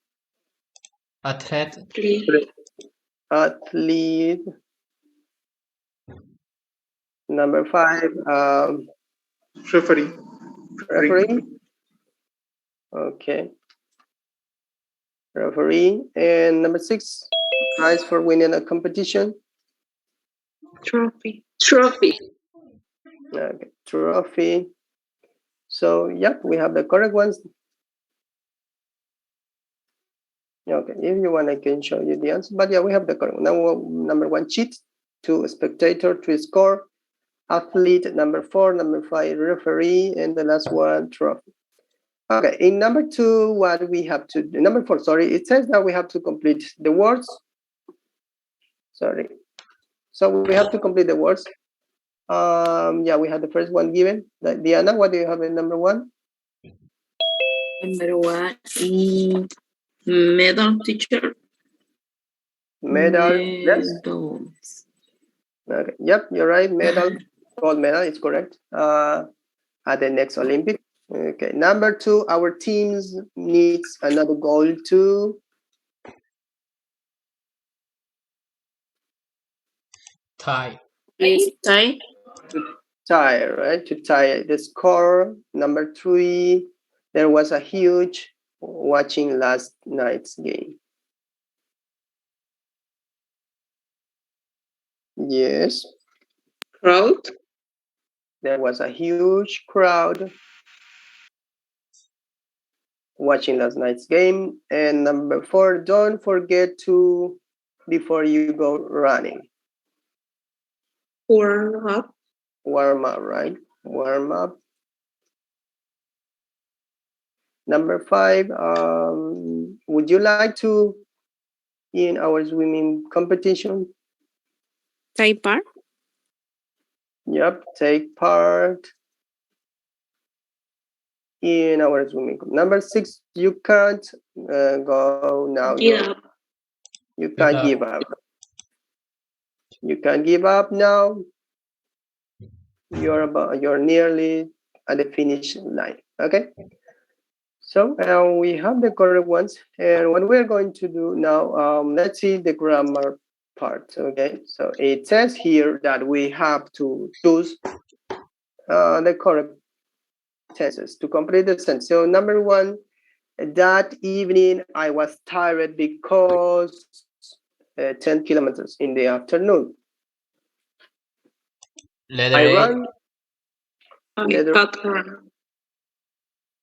Athlete. Athlete. Number 5, referee. Referee. Okay. Referee. And number 6, prize for winning a competition. Trophy. Okay. Trophy. So, yep, we have the correct ones. Okay, if you want, I can show you the answer. But yeah, we have the correct one. Now, number 1, cheat. 2, spectator. 3, score. Athlete. Number 4. Number 5, referee. And the last one, trophy. Okay, in number 2, what we have to do, number 4, sorry, it says that we have to complete the words. Sorry. So we have to complete the words. Yeah, we have the first one given. Diana, what do you have in number 1? Number 1, medal, teacher. Medal. Yes. Okay. Yep, you're right. Medal. Gold medal is correct. At the next Olympic. Okay. Number 2, our teams needs another goal to tie. Tie. To tie, right? To tie the score. Number 3, there was a huge watching last night's game. Yes. Crowd. There was a huge crowd watching last night's game. And number 4, don't forget to, before you go running. Warm up. Warm up, right? Warm up. Number 5, would you like to in our swimming competition? Take part? Yep, take part in our swimming. Number 6, you can't go now. You can't give up. You can't give up now. You're nearly at the finish line. Okay. So we have the correct ones, and what we're going to do now, let's see the grammar part. Okay. So it says here that we have to choose the correct tenses to complete the sentence. So number 1, that evening I was tired because 10 kilometers in the afternoon. Letter I A. run.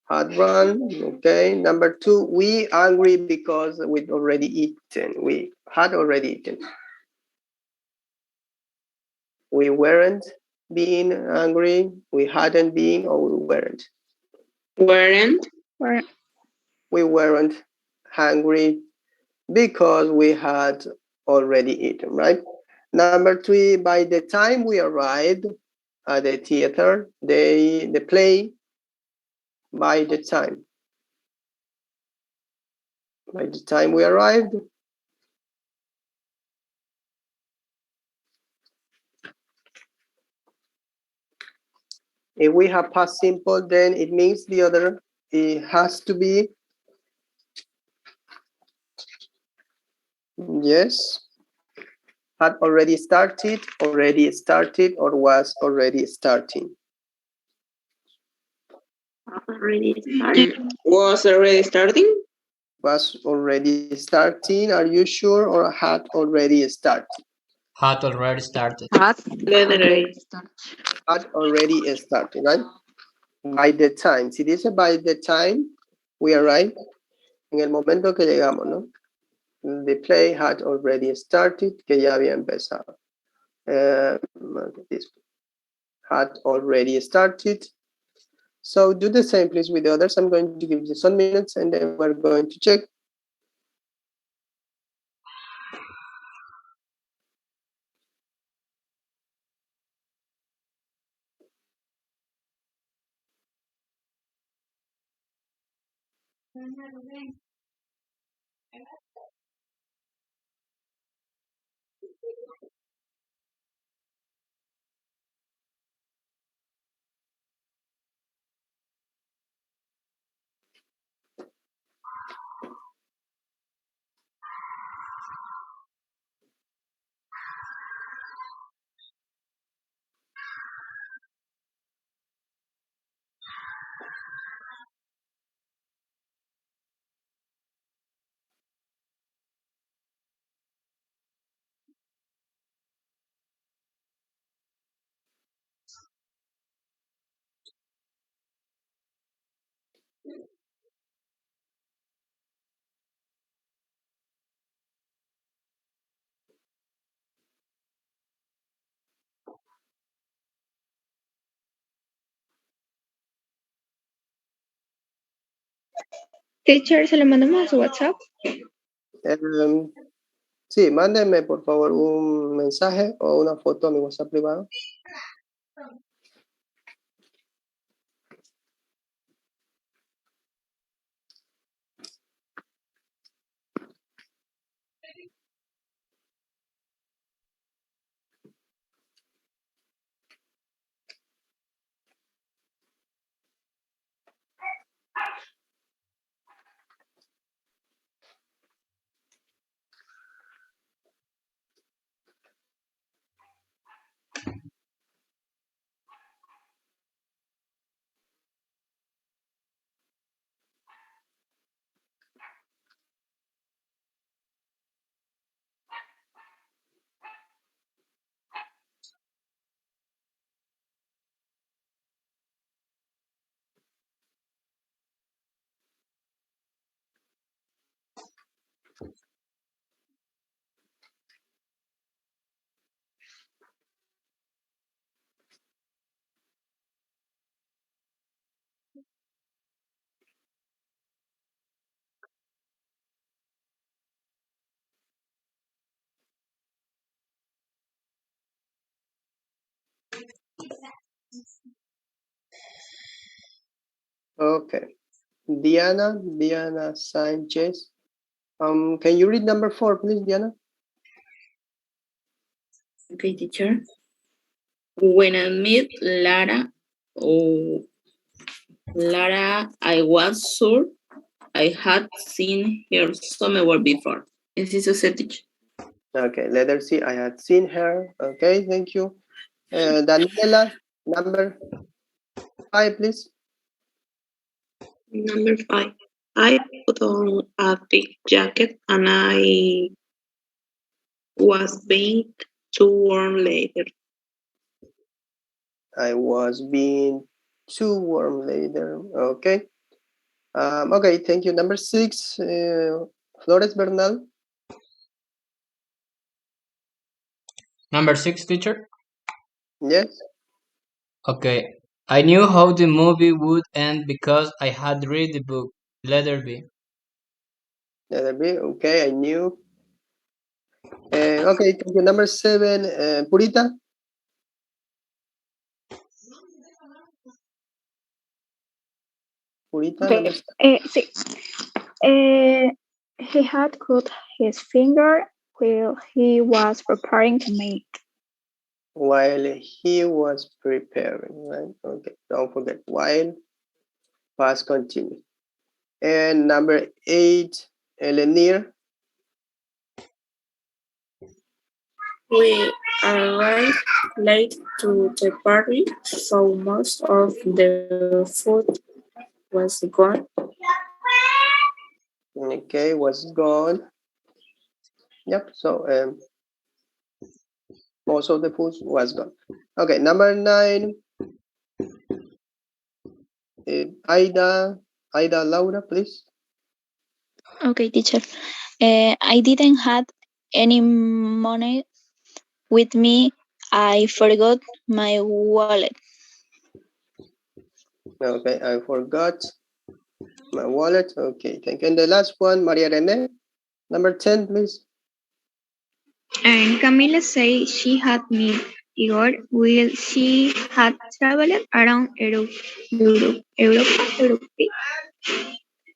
Hot run. Okay. Number 2, we angry because we'd already eaten. We had already eaten. We weren't being angry. We hadn't been, or we weren't. We weren't hungry because we had already eaten, right? Number 3, by the time we arrived at the theater, the play, by the time we arrived, if we have past simple, then it means the other, it has to be, yes, had already started, or was already starting. Was already starting? Was already starting, are you sure? Or had already started? Had already started. Had already started. Had already started, right? By the time, si dice by the time we arrive, en el momento que llegamos, ¿no? The play had already started, que ya había empezado. This had already started. So do the same, please, with the others. I'm going to give you some minutes, and then we're going to check. Teacher, ¿se lo mandamos a su WhatsApp? Em, sí, mándenme por favor un mensaje o una foto a mi WhatsApp privado. Okay. Diana Sanchez. Can you read number 4, please, Diana? Okay, teacher. When I met Lara, I was sure I had seen her somewhere before. ¿Es eso, teacher? Okay, letter C, I had seen her. Okay, thank you. Daniela, number 5, please. Number 5. I put on a big jacket and I was being too warm later. I was being too warm later. Okay. Okay, thank you. Number 6, Flores Bernal. Number 6, teacher? Yes. Okay. I knew how the movie would end because I had read the book. Letter B. Letter B. Okay, I knew. Okay, thank you. Number 7, Purita. Purita, Okay. number 7. Sí. He had cut his finger while he was preparing to make. While he was preparing, right? Okay, don't forget while, past continue. And number 8, Lenier. We arrived late to the party, so most of the food was gone. Okay, was gone. Yep, so most of the food was gone. Okay, number 9, Aida Laura, please. Okay, teacher. I didn't have any money with me. I forgot my wallet. Okay, I forgot my wallet. Okay, thank you. And the last one, Maria Rene, number 10, please. And Camila said she had met Igor while she had traveled around Europe.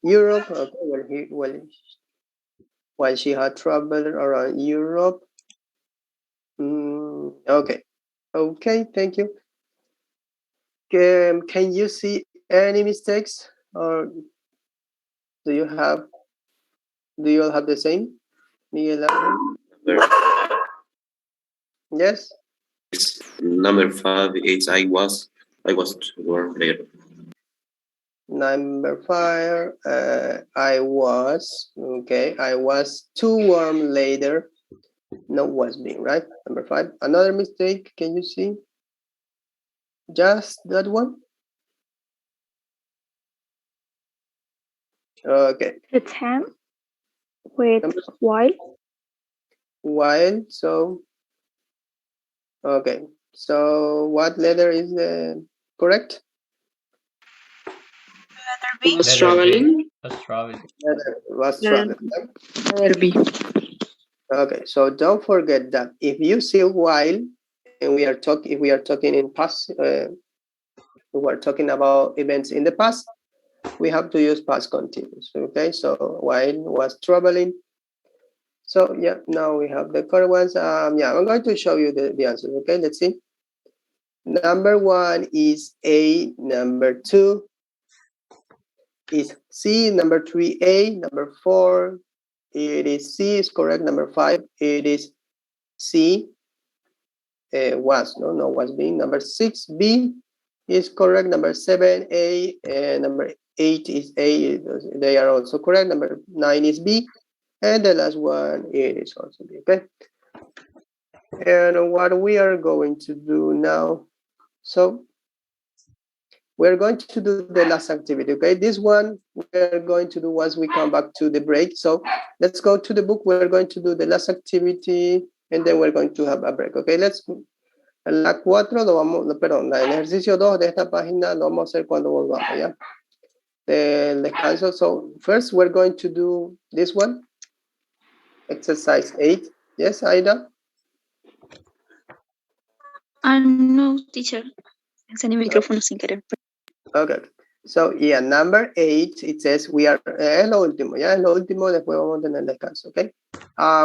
Europe. Okay, while she had traveled around Europe. Okay. Okay, thank you. Can you see any mistakes, or do you all have the same? Miguel Angel? Yes. Number 5 is I was to work later. Number 5, I was okay. I was too warm later. No was being right. Number 5. Another mistake. Can you see? Just that one. Okay. The 10 with while. While. So okay. So what letter is the correct? Was traveling. Was traveling. Letter was traveling. Letter B. Okay. So don't forget that if you see while, and if we are talking in past, we are talking about events in the past, we have to use past continuous. Okay. So while was traveling. So yeah, now we have the correct ones. Yeah, I'm going to show you the answers. Okay, let's see. Number 1 is A. Number 2 is C. Number 3, A. Number 4, it is C is correct. Number 5, it is C. Was being. Number 6, B is correct. Number 7, A. And number 8 is A. They are also correct. Number 9 is B. And the last one, it is also B. Okay. And what we are going to do now, so we're going to do the last activity. Okay, this one we're going to do once we come back to the break. So let's go to the book. We're going to do the last activity and then we're going to have a break. Okay, let's. La 4 lo vamos, perdón, el ejercicio 2 de esta página lo vamos a hacer cuando volvamos, ¿ya? Del descanso. So first we're going to do this one, exercise 8. Yes, Aida? No, teacher. Encendí mi micrófono sin querer. Okay. So, yeah, number 8, it says we are, es lo último, ya es lo último, después vamos a tener descanso, okay?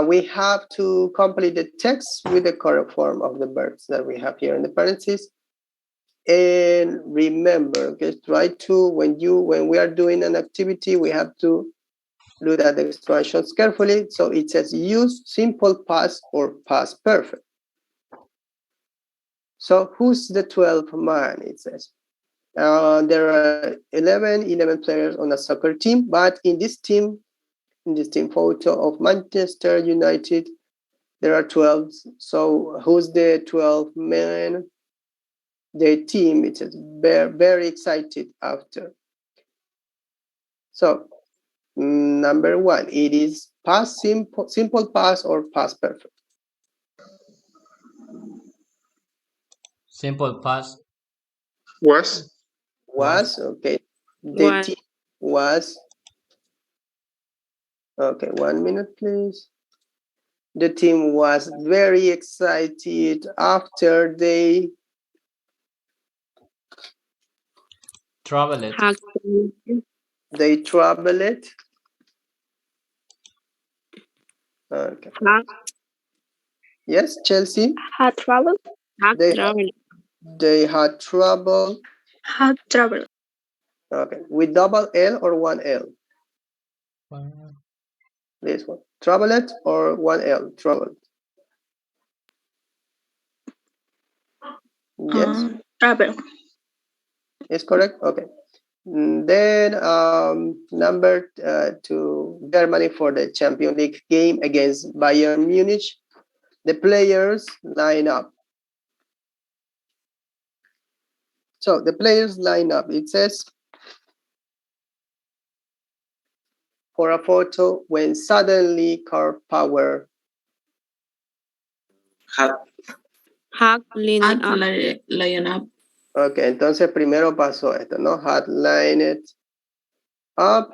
We have to complete the text with the correct form of the verbs that we have here in the parentheses. And remember, okay, try to, when we are doing an activity, we have to look at the instructions carefully. So it says use simple past or past perfect. So who's the 12th man, it says. There are 11 players on a soccer team, but in this team photo of Manchester United, there are 12. So who's the 12th man? The team is very, very excited after. So number 1, it is past simple past or past perfect. Simple past. Was. Okay. The team was. Okay, 1 minute, please. The team was very excited after they traveled. They traveled. Okay. Yes, Chelsea? Had traveled. They had trouble. Had traveled. Okay. With double L or one L? This one. Traveled or one L? Traveled. Yes? Travel. Is correct? Okay. Then number 2, Germany for the Champions League game against Bayern Munich. The players line up. So the players line up. It says for a photo when suddenly car power had line up. Ok, entonces primero pasó esto, ¿no? Had lined up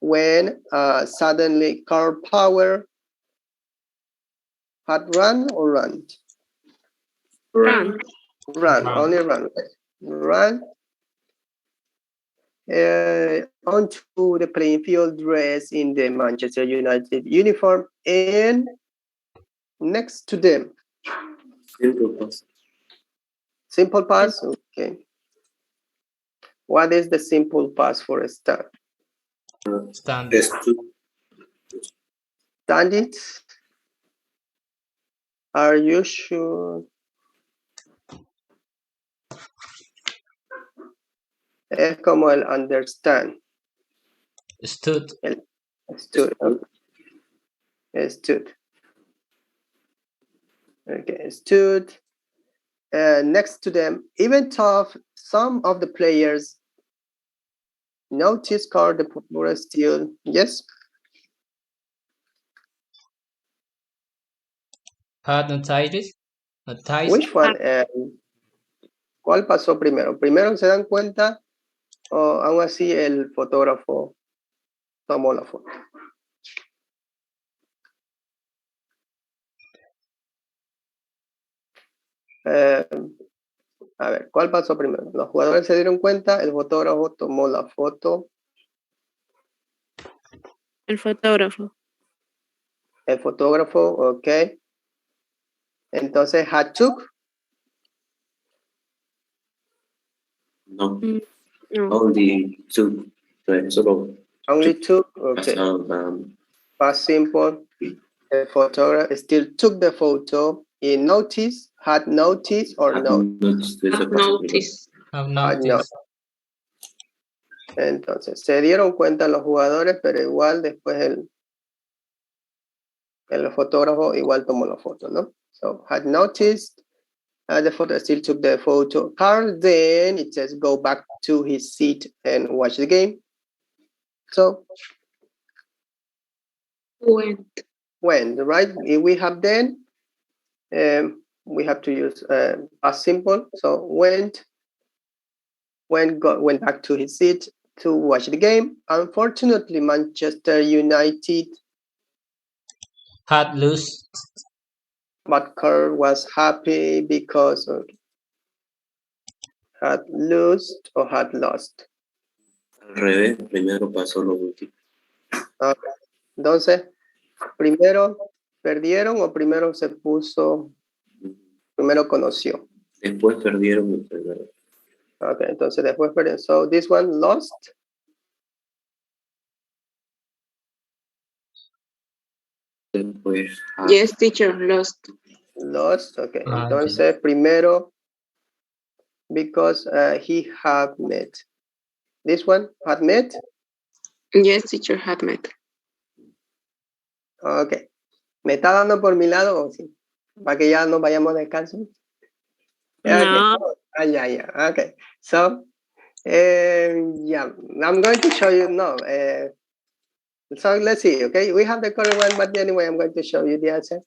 when suddenly car power had run or run? Run. Run, only run. Run onto the playing field dressed in the Manchester United uniform and next to them. Simple pass. Simple pass? Okay. What is the simple pass for a start? Stand. Stand it? Are you sure? Es como el understand. Stood. Stood. Okay. Stood. Okay, stood next to them, even though some of the players noticed Carl the Pura still. Yes? Had noticed. Which one? ¿Cuál pasó primero? ¿Primero se dan cuenta o aún así el fotógrafo tomó la foto? A ver, ¿cuál pasó primero? Los jugadores se dieron cuenta, el fotógrafo tomó la foto. El fotógrafo. El fotógrafo, ok. Entonces, had took. No. No. Only two. Solo. Only two, okay. Past simple. The photographer still took the photo. He noticed, had noticed or no? Have noticed. Have Had noticed. Entonces, se dieron cuenta los jugadores, pero igual después el fotógrafo igual tomó la foto, ¿no? So, had noticed, the photo still took the photo. Carl then, it says, go back to his seat and watch the game. So, when, right? If we have then, we have to use past simple. So, went back to his seat to watch the game. Unfortunately, Manchester United had lost. But Carl was happy because had lost or had lost. Al revés, primero pasó lo último. Okay. Entonces, primero perdieron o primero se puso, primero conoció. Después perdieron el primero. Okay, entonces después perdieron. So this one lost. Después. Yes, teacher, lost. Lost, okay. Entonces, primero, because he had met. This one had met? Yes, teacher, had met. Okay. ¿Me está dando por mi lado o sí? Para que ya nos vayamos de descanso. Okay. No. Yeah. Okay. So, yeah, I'm going to show you now. So let's see, okay? We have the correct one, but anyway, I'm going to show you the answer.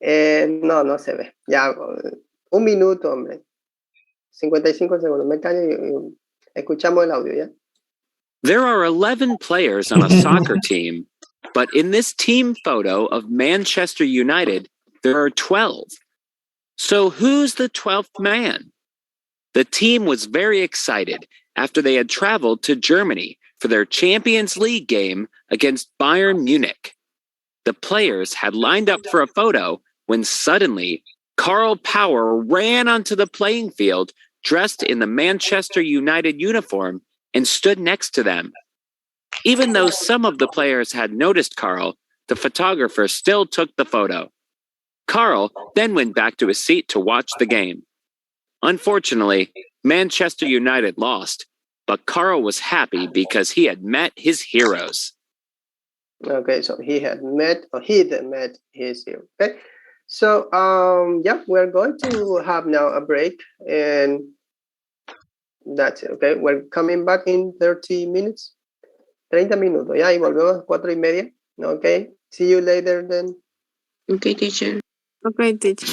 No se ve. Ya, un minuto, hombre. 55 segundos. Me callo y escuchamos el audio, ¿ya? There are 11 players on a soccer team, but in this team photo of Manchester United, there are 12. So who's the 12th man? The team was very excited after they had traveled to Germany for their Champions League game against Bayern Munich. The players had lined up for a photo when suddenly Carl Power ran onto the playing field dressed in the Manchester United uniform and stood next to them. Even though some of the players had noticed Carl, the photographer still took the photo. Carl then went back to his seat to watch the game. Unfortunately, Manchester United lost, but Carl was happy because he had met his heroes. Okay, so he had met his hero. Okay, so yeah, we're going to have now a break, and that's it. Okay, we're coming back in 30 minutes. 30 minutos, ya, y volvemos 4:30. Okay, see you later then. Okay, teacher. Okay, teacher.